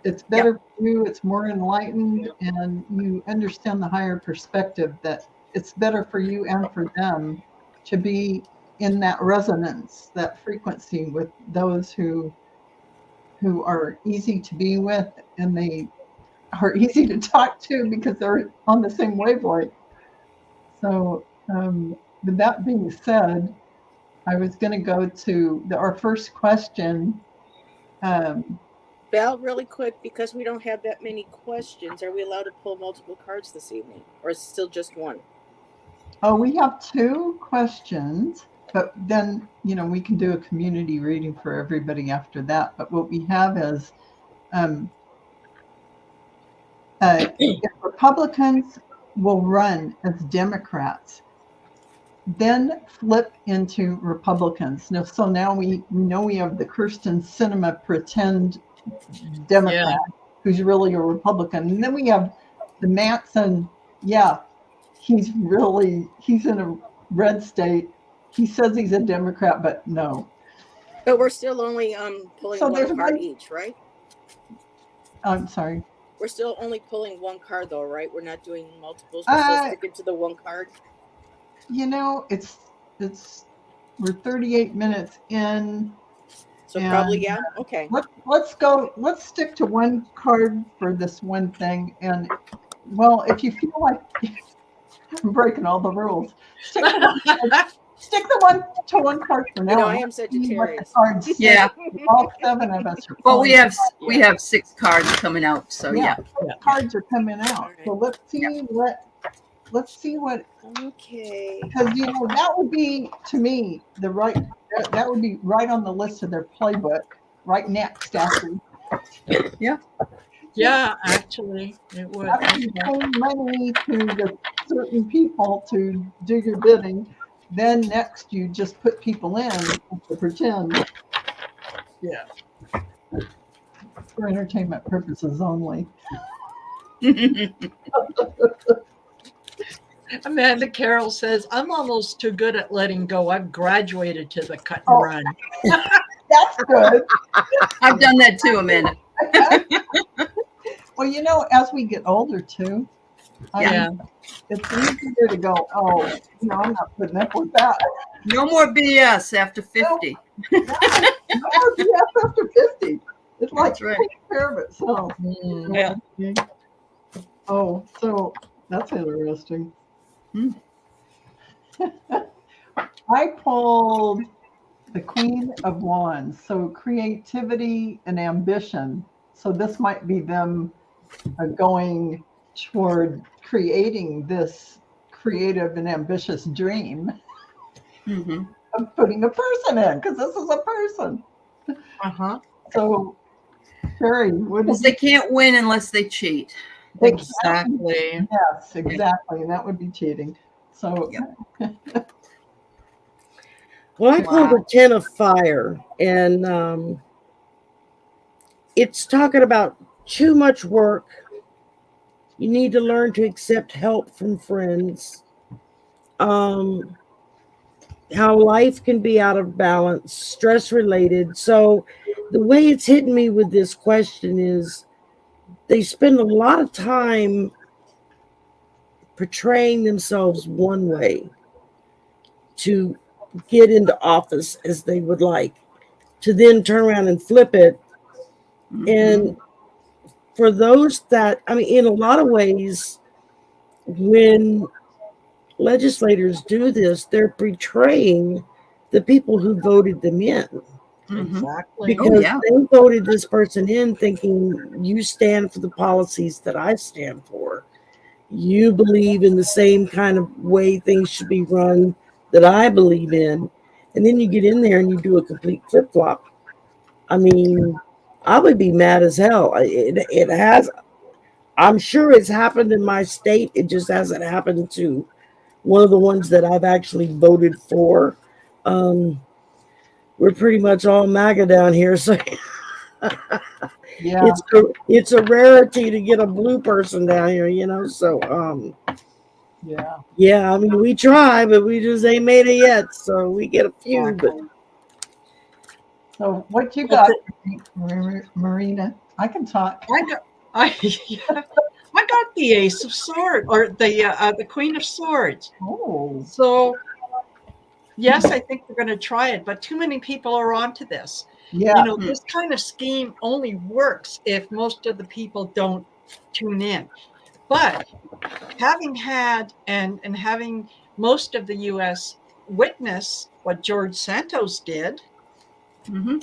[SPEAKER 2] It's better for you. It's more enlightened, and you understand the higher perspective that it's better for you and for them to be in that resonance, that frequency with those who are easy to be with, and they are easy to talk to because they're on the same wavelength. So with that being said, I was going to go to our first question.
[SPEAKER 5] Val, really quick, because we don't have that many questions, are we allowed to pull multiple cards this evening, or is it still just one?
[SPEAKER 2] Oh, we have 2 questions, but then, we can do a community reading for everybody after that. But what we have is if Republicans will run as Democrats, then flip into Republicans. So now we know we have the Kirsten Sinema pretend Democrat who's really a Republican. And then we have the Manson, he's in a red state. He says he's a Democrat, but no.
[SPEAKER 5] But we're still only pulling one card each, right? I'm sorry. We're still only pulling one card though, right? We're not doing multiples. We're still sticking to the one card.
[SPEAKER 2] It's we're 38 minutes in.
[SPEAKER 5] So probably okay.
[SPEAKER 2] Let's stick to one card for this one thing. And well, if you feel like I'm breaking all the rules, stick to one card for now.
[SPEAKER 5] I am Sagittarius.
[SPEAKER 2] All 7 of us are.
[SPEAKER 1] Well, we have 6 cards coming out, so
[SPEAKER 2] cards are coming out. So let's see what.
[SPEAKER 5] Okay.
[SPEAKER 2] Because that would be, to me, that would be right on the list of their playbook, right next after.
[SPEAKER 4] Yeah, actually, it would.
[SPEAKER 2] After you pay money to the certain people to do your bidding, then next you just put people in to pretend.
[SPEAKER 4] Yeah.
[SPEAKER 2] For entertainment purposes only.
[SPEAKER 4] Amanda Carroll says, I'm almost too good at letting go. I've graduated to the cut and run.
[SPEAKER 2] That's good.
[SPEAKER 1] I've done that too, Amanda.
[SPEAKER 2] Well, as we get older too,
[SPEAKER 4] Yeah.
[SPEAKER 2] It's easier to go, oh, I'm not putting up with that.
[SPEAKER 1] No more BS after 50.
[SPEAKER 2] No more BS after 50. It's like
[SPEAKER 1] That's right.
[SPEAKER 2] taking care of itself.
[SPEAKER 4] Mm.
[SPEAKER 5] Yeah.
[SPEAKER 2] Oh, so that's interesting.
[SPEAKER 1] Hmm.
[SPEAKER 2] I pulled the Queen of Wands. So creativity and ambition. So this might be them going toward creating this creative and ambitious dream
[SPEAKER 1] Mm-hmm.
[SPEAKER 2] of putting a person in, because this is a person.
[SPEAKER 4] Uh-huh.
[SPEAKER 2] So, Sherry, what
[SPEAKER 1] Because
[SPEAKER 2] did
[SPEAKER 1] they can't win unless they cheat.
[SPEAKER 2] they
[SPEAKER 4] Exactly.
[SPEAKER 2] Yes, exactly, and that would be cheating. So,
[SPEAKER 3] Well, I pulled
[SPEAKER 1] Wow.
[SPEAKER 3] a 10 of fire, and it's talking about too much work. You need to learn to accept help from friends. Um, how life can be out of balance, stress related. So, the way it's hitting me with this question is they spend a lot of time portraying themselves one way to get into office as they would like, to then turn around and flip it.
[SPEAKER 1] Mm-hmm.
[SPEAKER 3] And for those that, I mean, in a lot of ways, when legislators do this, they're betraying the people who voted them in,
[SPEAKER 1] Mm-hmm.
[SPEAKER 4] Exactly.
[SPEAKER 1] Oh,
[SPEAKER 3] because
[SPEAKER 1] yeah.
[SPEAKER 3] they voted this person in thinking you stand for the policies that I stand for. You believe in the same kind of way things should be run that I believe in. And then you get in there and you do a complete flip flop. I mean, I would be mad as hell. It has, I'm sure it's happened in my state. It just hasn't happened to one of the ones that I've actually voted for. We're pretty much all MAGA down here, so
[SPEAKER 2] yeah,
[SPEAKER 3] it's a rarity to get a blue person down here, So
[SPEAKER 2] yeah.
[SPEAKER 3] yeah, I mean we try, but we just ain't made it yet. So we get a few, but
[SPEAKER 2] So, what you
[SPEAKER 4] Well,
[SPEAKER 2] got, Marina? I can talk.
[SPEAKER 4] yeah, I got the Ace of Swords, or the Queen of Swords.
[SPEAKER 2] Oh,
[SPEAKER 4] So yes, I think we're going to try it, but too many people are onto this.
[SPEAKER 2] yeah,
[SPEAKER 4] This kind of scheme only works if most of the people don't tune in. But having had and having most of the U.S. witness what George Santos did,
[SPEAKER 1] Mm-hmm.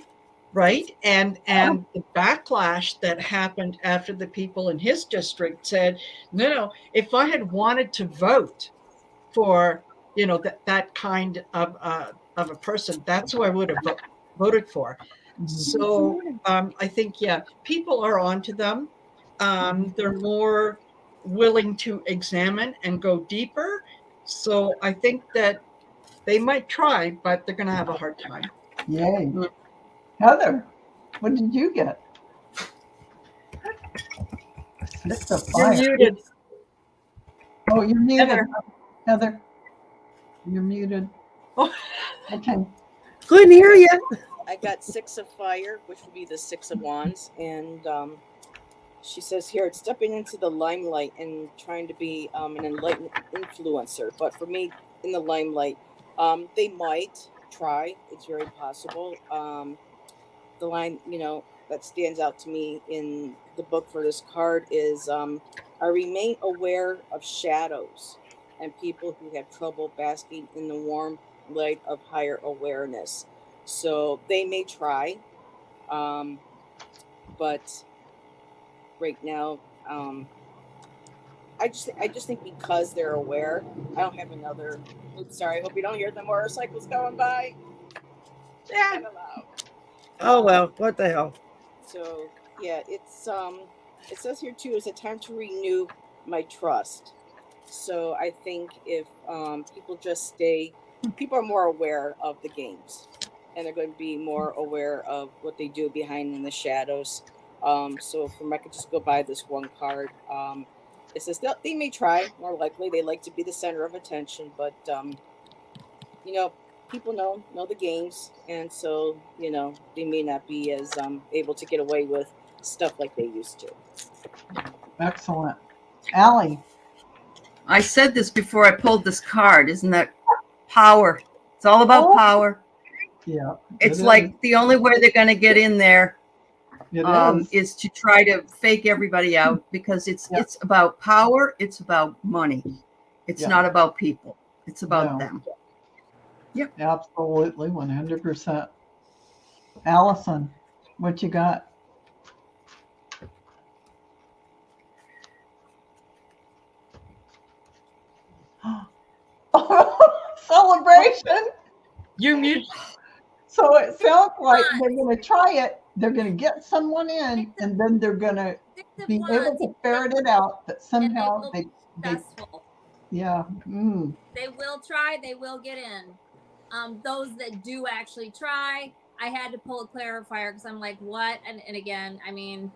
[SPEAKER 4] right, and the backlash that happened after the people in his district said, no, if I had wanted to vote for that kind of a person, that's who I would have voted for. So I think people are onto them. They're more willing to examine and go deeper. So I think that they might try, but they're going to have a hard time.
[SPEAKER 2] yay. Heather, what did you get? 6 of
[SPEAKER 4] You're
[SPEAKER 2] fire.
[SPEAKER 4] muted.
[SPEAKER 2] Oh, you're muted,
[SPEAKER 4] Heather.
[SPEAKER 2] Heather. You're muted.
[SPEAKER 4] Oh.
[SPEAKER 2] Okay.
[SPEAKER 3] couldn't hear you.
[SPEAKER 5] I got 6 of fire, which would be the 6 of wands, and she says here it's stepping into the limelight and trying to be an enlightened influencer. But for me, in the limelight, they might try. It's very possible. The line, that stands out to me in the book for this card is I remain aware of shadows and people who have trouble basking in the warm light of higher awareness. So they may try, but right now, I just think because they're aware. I don't have another. Oops, sorry. I hope you don't hear the motorcycles going by.
[SPEAKER 4] Yeah.
[SPEAKER 5] Kind of loud.
[SPEAKER 3] Oh well, what the hell?
[SPEAKER 5] So yeah, it's it says here too, it's a time to renew my trust. So I think if people are more aware of the games, and they're going to be more aware of what they do behind in the shadows. So from I could just go by this one card. It says they may try. More likely, they like to be the center of attention, but people know the games, and so they may not be as able to get away with stuff like they used to.
[SPEAKER 2] Excellent. Allie.
[SPEAKER 1] I said this before I pulled this card. Isn't that power? It's all about power.
[SPEAKER 2] Yeah.
[SPEAKER 1] It's like the only way they're going to get in there
[SPEAKER 2] It
[SPEAKER 1] is to try to fake everybody out, because it's about power. It's about money. It's not about people. It's about them.
[SPEAKER 2] Yep. Absolutely. 100%. Allison, what you got? Celebration.
[SPEAKER 4] You mute.
[SPEAKER 2] So it sounds like they're going to try it. They're going to get someone in, and then they're going to be able to ferret it out that somehow they
[SPEAKER 6] successful.
[SPEAKER 2] Yeah. Mm.
[SPEAKER 6] They will try. They will get in. Those that do actually try, I had to pull a clarifier because I'm like, what? And again, I mean,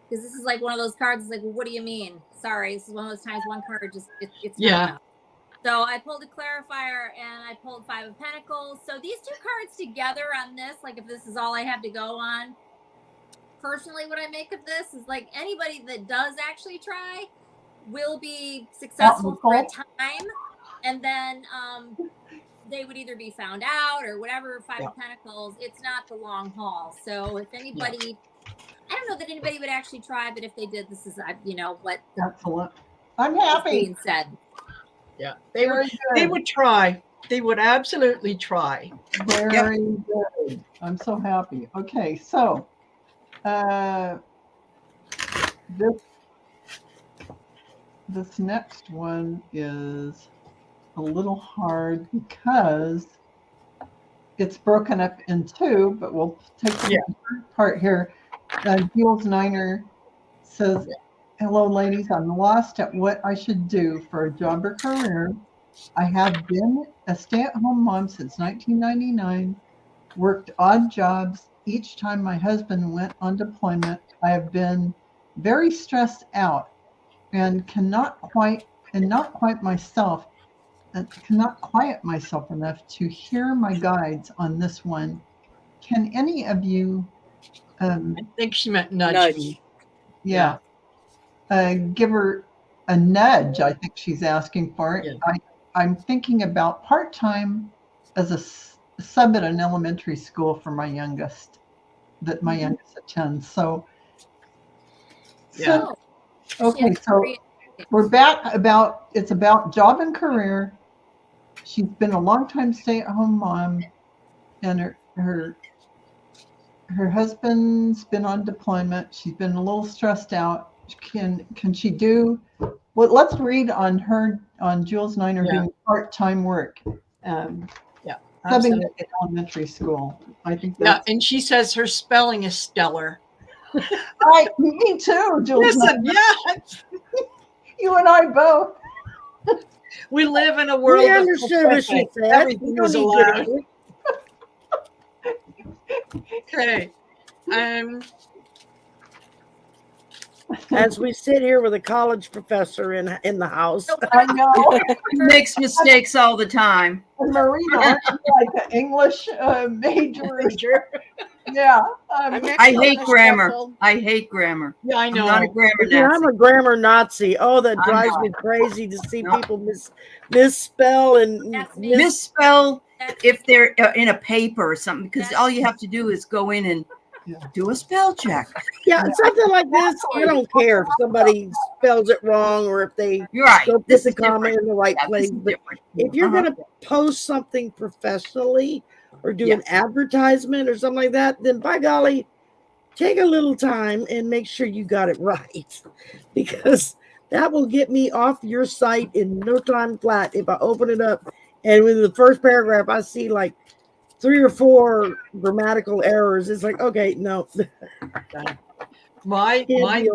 [SPEAKER 6] because this is like one of those cards. It's like, well, what do you mean? Sorry, this is one of those times one card just it's not enough. So I pulled a clarifier and I pulled 5 of Pentacles. So these two cards together on this, like if this is all I have to go on, personally, what I make of this is like anybody that does actually try will be successful for a time, and then they would either be found out or whatever. 5 of Pentacles, it's not the long haul. So if anybody, I don't know that anybody would actually try, but if they did, this is what.
[SPEAKER 2] Excellent. I'm happy.
[SPEAKER 6] Being said.
[SPEAKER 4] Yeah, they would try. They would absolutely try.
[SPEAKER 2] Very good. I'm so happy. Okay, so this next one is a little hard because it's broken up in 2, but we'll take the part here. Jules Niner says, hello, ladies. I'm lost at what I should do for a job or career. I have been a stay-at-home mom since 1999, worked odd jobs each time my husband went on deployment. I have been very stressed out and cannot quiet myself enough to hear my guides on this one. Can any of you
[SPEAKER 4] I think she meant nudge me.
[SPEAKER 2] Yeah. Give her a nudge, I think she's asking for it. Yeah. I'm thinking about part-time as a sub at an elementary school for my youngest, that my youngest attends. So okay, so we're back it's about job and career. She's been a long-time stay-at-home mom, and her husband's been on deployment. She's been a little stressed out. Can she do? Well, let's read on Jules Niner doing part-time work. Subbing at elementary school. I think that's
[SPEAKER 4] and she says her spelling is stellar.
[SPEAKER 2] Me too, Jules.
[SPEAKER 4] Listen,
[SPEAKER 2] you and I both.
[SPEAKER 4] We live in a world.
[SPEAKER 3] We understood what she said.
[SPEAKER 4] Everything was allowed. Okay.
[SPEAKER 3] As we sit here with a college professor in the house.
[SPEAKER 2] I know.
[SPEAKER 1] He makes mistakes all the time.
[SPEAKER 2] And Marina, aren't you like an English major? Yeah.
[SPEAKER 1] I hate grammar. I hate grammar.
[SPEAKER 4] Yeah, I know.
[SPEAKER 1] I'm not a grammar Nazi.
[SPEAKER 3] Yeah, I'm a grammar Nazi. Oh, that drives me crazy to see people misspell and
[SPEAKER 1] misspell if they're in a paper or something, because all you have to do is go in and do a spell check.
[SPEAKER 3] Yeah, something like this. I don't care if somebody spells it wrong or if they don't put the comma in the right place. But if you're going to post something professionally or do an advertisement or something like that, then by golly, take a little time and make sure you got it right, because that will get me off your site in no time flat. If I open it up and in the first paragraph I see like 3 or 4 grammatical errors, it's like, okay, no.
[SPEAKER 4] My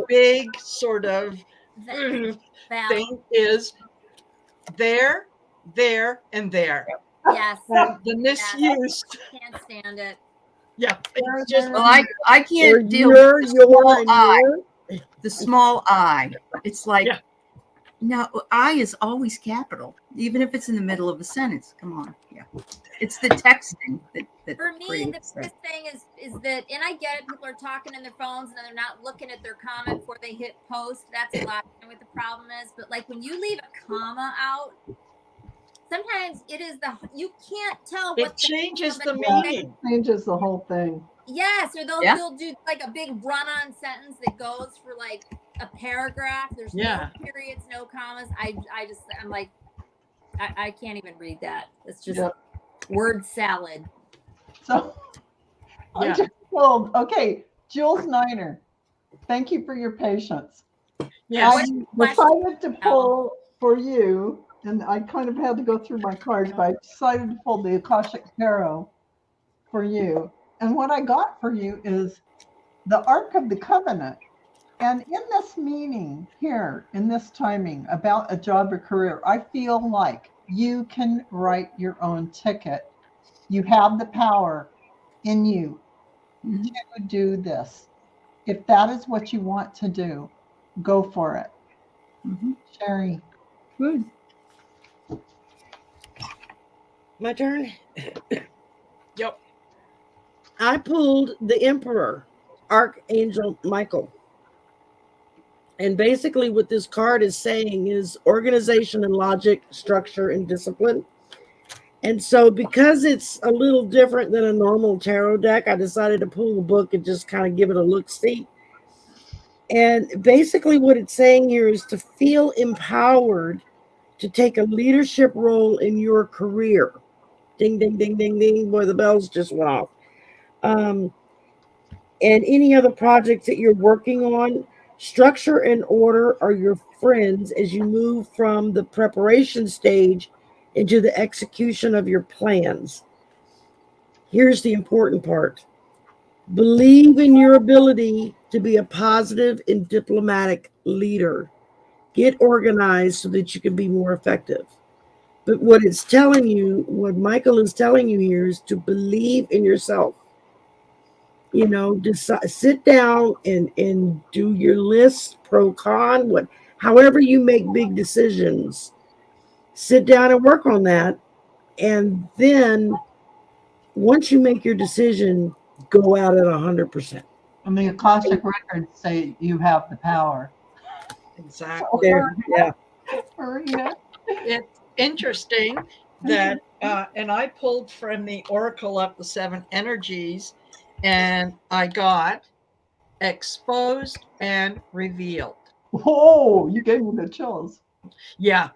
[SPEAKER 4] big sort of thing is there, and there.
[SPEAKER 6] Yes.
[SPEAKER 4] The misuse.
[SPEAKER 6] Can't stand it.
[SPEAKER 4] Yeah. It's just,
[SPEAKER 1] I can't deal with the small I. The small I. It's like, no, I is always capital, even if it's in the middle of a sentence. Come on. Yeah. It's the texting that
[SPEAKER 6] for me, the biggest thing is that, and I get it, people are talking in their phones and they're not looking at their comment before they hit post. That's a lot. what the problem is, but like when you leave a comma out, sometimes it is you can't tell
[SPEAKER 4] It
[SPEAKER 6] what
[SPEAKER 4] changes the
[SPEAKER 6] comma is.
[SPEAKER 4] meaning.
[SPEAKER 2] Changes the whole thing.
[SPEAKER 6] Yes, or they'll
[SPEAKER 1] Yeah.
[SPEAKER 6] do like a big run-on sentence that goes for like a paragraph. There's
[SPEAKER 4] Yeah.
[SPEAKER 6] no periods, no commas. I'm like, I can't even read that. It's just
[SPEAKER 2] Yep.
[SPEAKER 6] word salad.
[SPEAKER 2] So I
[SPEAKER 4] Yeah.
[SPEAKER 2] just told, okay, Jules Niner, thank you for your patience.
[SPEAKER 4] Yes.
[SPEAKER 2] I decided to pull for you, and I kind of had to go through my cards, but I decided to pull the Akashic Tarot for you. And what I got for you is the Ark of the Covenant. And in this meaning here, in this timing about a job or career, I feel like you can write your own ticket. You have the power in you to do this. If that is what you want to do, go for it. Sherry.
[SPEAKER 1] Good.
[SPEAKER 3] My turn.
[SPEAKER 4] Yep.
[SPEAKER 3] I pulled the Emperor, Archangel Michael. And basically what this card is saying is organization and logic, structure and discipline. And so because it's a little different than a normal tarot deck, I decided to pull the book and just kind of give it a look-see. And basically what it's saying here is to feel empowered to take a leadership role in your career. Ding, ding, ding, ding, ding. Boy, the bells just went off. And any other projects that you're working on, structure and order are your friends as you move from the preparation stage into the execution of your plans. Here's the important part. Believe in your ability to be a positive and diplomatic leader. Get organized so that you can be more effective. But what it's telling you, what Michael is telling you here is to believe in yourself. You know, decide, sit down and do your list, pro con, however you make big decisions. Sit down and work on that. And then once you make your decision, go out at 100%.
[SPEAKER 2] And the Akashic records say you have the power.
[SPEAKER 4] Exactly.
[SPEAKER 3] There, yeah.
[SPEAKER 2] Marina.
[SPEAKER 4] It's interesting that, and I pulled from the Oracle of the Seven Energies, and I got exposed and revealed.
[SPEAKER 2] Oh, you gave me the chills.
[SPEAKER 4] Yeah.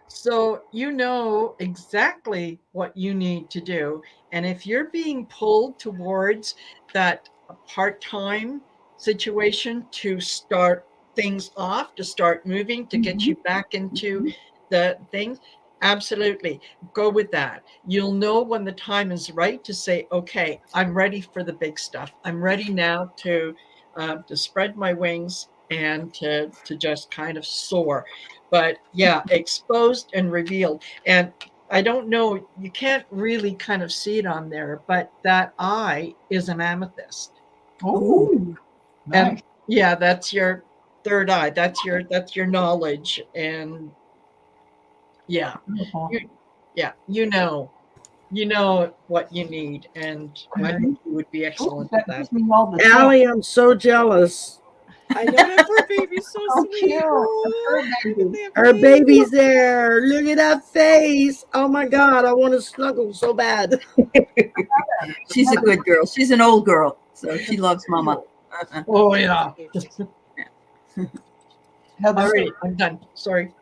[SPEAKER 4] So you know exactly what you need to do. And if you're being pulled towards that part-time situation to start things off, to start moving, to get you back into the things, absolutely go with that. You'll know when the time is right to say, okay, I'm ready for the big stuff. I'm ready now to spread my wings and to just kind of soar. But yeah, exposed and revealed. And I don't know, you can't really kind of see it on there, but that eye is an amethyst.
[SPEAKER 2] Oh, nice.
[SPEAKER 4] And yeah, that's your third eye. That's your knowledge. And yeah,
[SPEAKER 2] Beautiful.
[SPEAKER 4] you know what you need. And I think you would be
[SPEAKER 2] Oh,
[SPEAKER 4] excellent
[SPEAKER 2] that
[SPEAKER 4] at that.
[SPEAKER 2] gives me all the
[SPEAKER 3] Allie, I'm so jealous.
[SPEAKER 5] I know that fur baby's so
[SPEAKER 2] So
[SPEAKER 5] sweet.
[SPEAKER 2] cute.
[SPEAKER 5] Oh,
[SPEAKER 2] Fur
[SPEAKER 5] look at
[SPEAKER 2] baby.
[SPEAKER 5] that
[SPEAKER 3] Her
[SPEAKER 5] baby.
[SPEAKER 3] baby's there. Look at that face. Oh my God, I want to snuggle so bad.
[SPEAKER 1] She's a good girl. She's an old girl, so she loves mama.
[SPEAKER 4] Oh yeah.
[SPEAKER 2] Heather,
[SPEAKER 4] All right, I'm done. Sorry.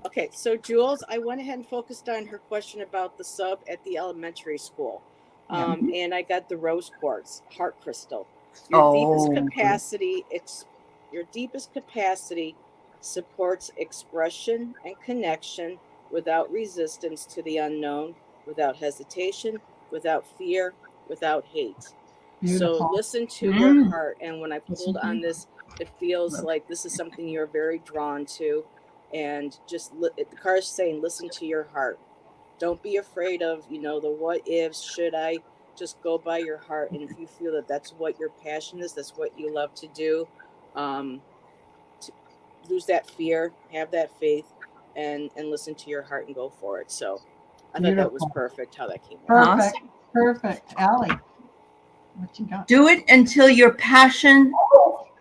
[SPEAKER 5] Okay, so Jules, I went ahead and focused on her question about the sub at the elementary school. And I got the rose quartz, heart crystal. Your deepest capacity supports expression and connection without resistance to the unknown, without hesitation, without fear, without hate.
[SPEAKER 2] beautiful.
[SPEAKER 5] So listen to your heart. And when I pulled on this, it feels like this is something you're very drawn to. And just the card's saying, listen to your heart. Don't be afraid of, the what ifs. Should I? Just go by your heart. And if you feel that that's what your passion is, that's what you love to do, to lose that fear, have that faith, and listen to your heart and go for it. So I thought that was
[SPEAKER 2] Beautiful.
[SPEAKER 5] perfect how that came out.
[SPEAKER 2] Perfect. Perfect. Allie, what you got?
[SPEAKER 1] Do it until your passion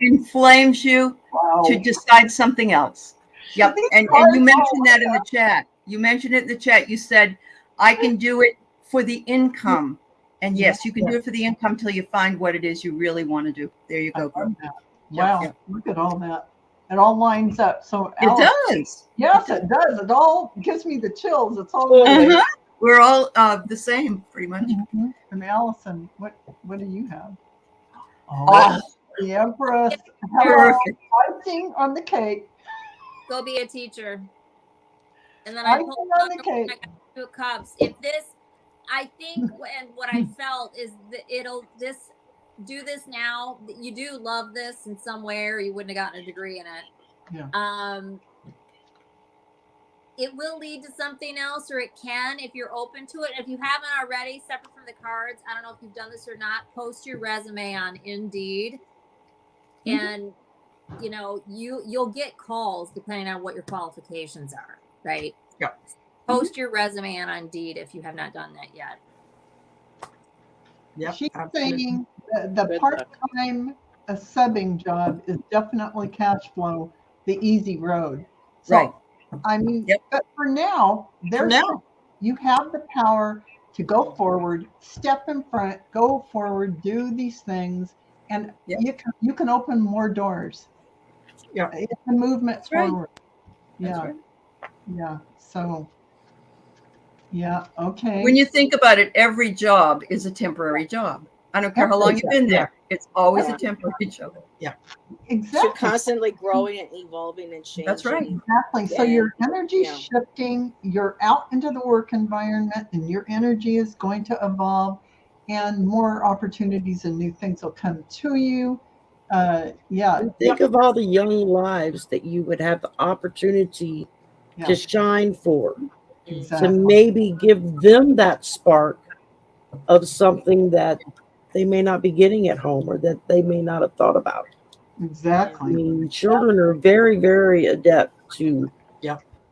[SPEAKER 1] inflames you
[SPEAKER 2] Wow.
[SPEAKER 1] to decide something else. Yep. And you mentioned that in the chat. You mentioned it in the chat. You said, I can do it for the income. And yes, you can do it for the income till you find what it is you really want to do. There you go, girl.
[SPEAKER 2] Wow.
[SPEAKER 1] Yeah.
[SPEAKER 2] Look at all that. It all lines up. So
[SPEAKER 1] It
[SPEAKER 2] Alice,
[SPEAKER 1] does.
[SPEAKER 2] yes, it does. It all gives me the chills. It's all
[SPEAKER 1] Uh-huh. We're all the same, pretty much.
[SPEAKER 2] Mhm. And Allison, what do you have?
[SPEAKER 1] Oh,
[SPEAKER 2] The Empress. Hello,
[SPEAKER 1] perfect.
[SPEAKER 2] icing on the cake.
[SPEAKER 6] Go be a teacher. And then I
[SPEAKER 2] Icing
[SPEAKER 6] pulled
[SPEAKER 2] on the cake.
[SPEAKER 6] I got 2 cups. If this, I think, and what I felt is that do this now. You do love this in some way, or you wouldn't have gotten a degree in it.
[SPEAKER 2] Yeah.
[SPEAKER 6] It will lead to something else, or it can if you're open to it. If you haven't already, separate from the cards, I don't know if you've done this or not, post your resume on Indeed. And you know, you'll get calls depending on what your qualifications are, right?
[SPEAKER 1] Yeah.
[SPEAKER 6] Post your resume on Indeed if you have not done that yet.
[SPEAKER 1] Yep.
[SPEAKER 2] She's
[SPEAKER 1] Absolutely.
[SPEAKER 2] saying the part-time subbing job is definitely cash flow, the easy road. So,
[SPEAKER 1] Right.
[SPEAKER 2] I mean,
[SPEAKER 1] Yep.
[SPEAKER 2] but for now,
[SPEAKER 1] For now.
[SPEAKER 2] you have the power to go forward, step in front, go forward, do these things, and
[SPEAKER 1] Yep.
[SPEAKER 2] you can open more doors.
[SPEAKER 1] Yeah.
[SPEAKER 2] It's a movement
[SPEAKER 1] That's right.
[SPEAKER 2] forward.
[SPEAKER 1] That's
[SPEAKER 2] Yeah.
[SPEAKER 1] right.
[SPEAKER 2] Yeah. So, yeah. Okay.
[SPEAKER 1] When you think about it, every job is a temporary job. I don't care how long you've been there. It's always a temporary job. Yeah.
[SPEAKER 2] Exactly.
[SPEAKER 5] So constantly growing and evolving and changing.
[SPEAKER 1] That's right.
[SPEAKER 2] Exactly. So your energy's shifting, you're out into the work environment, and your energy is going to evolve, and more opportunities and new things will come to you. Yeah.
[SPEAKER 3] And think of all the young lives that you would have the opportunity to shine for.
[SPEAKER 2] Exactly.
[SPEAKER 3] To maybe give them that spark of something that they may not be getting at home or that they may not have thought about.
[SPEAKER 2] Exactly.
[SPEAKER 3] I mean, children are very, very adept to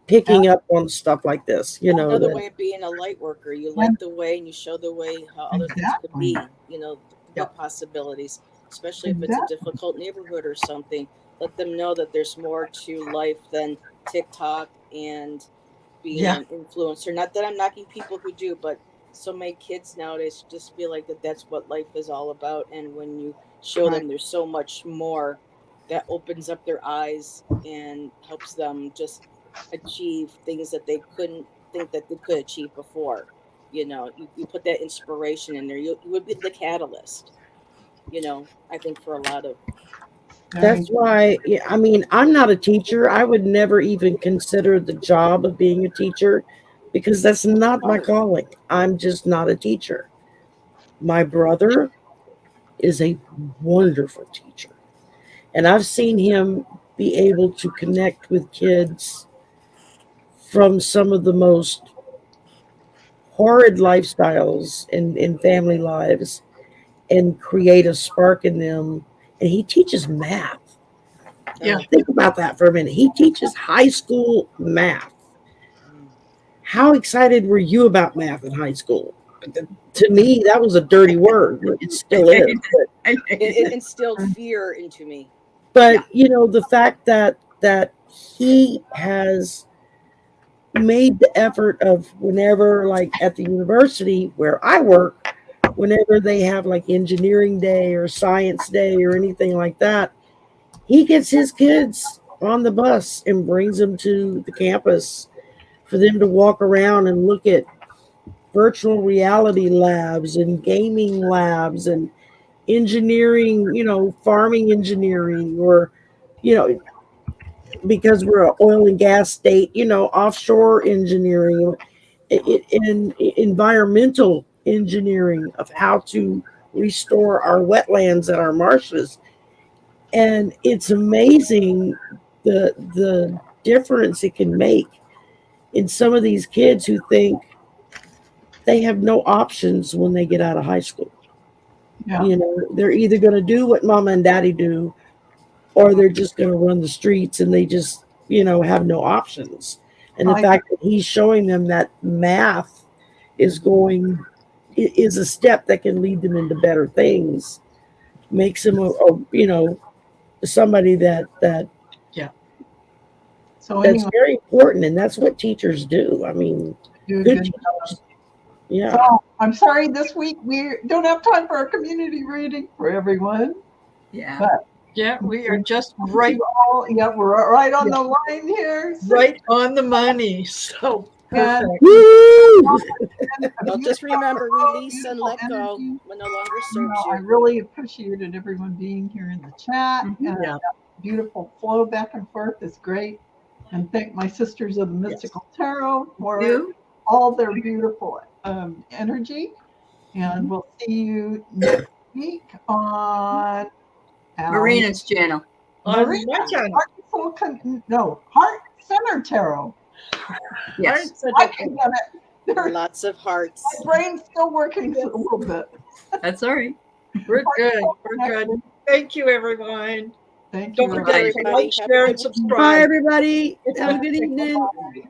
[SPEAKER 3] picking up on stuff like this. You know,
[SPEAKER 5] another way of being a light worker. You light the way and you show the way how other things could be. You know, the possibilities, especially if it's a difficult neighborhood or something. Let them know that there's more to life than TikTok and being an influencer. Not that I'm knocking people who do, but so many kids nowadays just feel like that's what life is all about. And when you show them there's so much more, that opens up their eyes and helps them just achieve things that they couldn't think that they could achieve before. You know, you put that inspiration in there, you would be the catalyst, you know, I think for a lot of.
[SPEAKER 3] That's why, I mean, I'm not a teacher. I would never even consider the job of being a teacher because that's not my calling. I'm just not a teacher. My brother is a wonderful teacher. And I've seen him be able to connect with kids from some of the most horrid lifestyles in family lives and create a spark in them. And he teaches math. Think about that for a minute. He teaches high school math. How excited were you about math in high school? To me, that was a dirty word. It still is.
[SPEAKER 5] It instilled fear into me.
[SPEAKER 3] But you know, the fact that he has made the effort of whenever, like at the university where I work, whenever they have like engineering day or science day or anything like that, he gets his kids on the bus and brings them to the campus for them to walk around and look at virtual reality labs and gaming labs and engineering, you know, farming engineering, or, you know, because we're an oil and gas state, you know, offshore engineering and environmental engineering of how to restore our wetlands and our marshes. And it's amazing the difference it can make in some of these kids who think they have no options when they get out of high school. You know, they're either going to do what mama and daddy do, or they're just going to run the streets and they just, you know, have no options. And the fact that he's showing them that math is a step that can lead them into better things makes him you know, somebody that
[SPEAKER 2] So
[SPEAKER 3] that's
[SPEAKER 2] anyway,
[SPEAKER 3] very important, and that's what teachers do. I mean,
[SPEAKER 2] do a
[SPEAKER 3] good
[SPEAKER 2] good
[SPEAKER 3] teachers. Yeah.
[SPEAKER 2] So I'm sorry this week we don't have time for our community reading for everyone.
[SPEAKER 1] Yeah.
[SPEAKER 2] But
[SPEAKER 4] Yeah, we are just right
[SPEAKER 2] we're right on the line here.
[SPEAKER 4] right on the money. So
[SPEAKER 2] And-
[SPEAKER 4] perfect.
[SPEAKER 3] Woo!
[SPEAKER 5] Well, just remember, release and let go
[SPEAKER 2] energy.
[SPEAKER 5] when no longer
[SPEAKER 2] You
[SPEAKER 5] serves
[SPEAKER 2] know, I
[SPEAKER 5] you.
[SPEAKER 2] really appreciated everyone being here in the chat.
[SPEAKER 1] Mhm.
[SPEAKER 2] And
[SPEAKER 4] Yeah.
[SPEAKER 2] that beautiful flow back and forth is great. And thank my sisters of the Mystical Tarot for
[SPEAKER 1] You?
[SPEAKER 2] all their beautiful energy. And we'll see you next week on
[SPEAKER 1] Marina's channel.
[SPEAKER 4] On
[SPEAKER 2] Marina,
[SPEAKER 4] my channel.
[SPEAKER 2] Heart Center Tarot.
[SPEAKER 1] Yes.
[SPEAKER 2] I can get it.
[SPEAKER 5] Lots of hearts.
[SPEAKER 2] My brain's still working a little bit.
[SPEAKER 1] That's all right.
[SPEAKER 4] We're good. We're good. Thank you, everyone.
[SPEAKER 2] Thank
[SPEAKER 4] Don't
[SPEAKER 2] you.
[SPEAKER 4] forget to
[SPEAKER 5] everybody.
[SPEAKER 4] like,
[SPEAKER 5] Have a
[SPEAKER 4] share,
[SPEAKER 5] good
[SPEAKER 4] and
[SPEAKER 5] one.
[SPEAKER 4] subscribe.
[SPEAKER 3] Bye, everybody. Have a good evening.
[SPEAKER 2] Bye.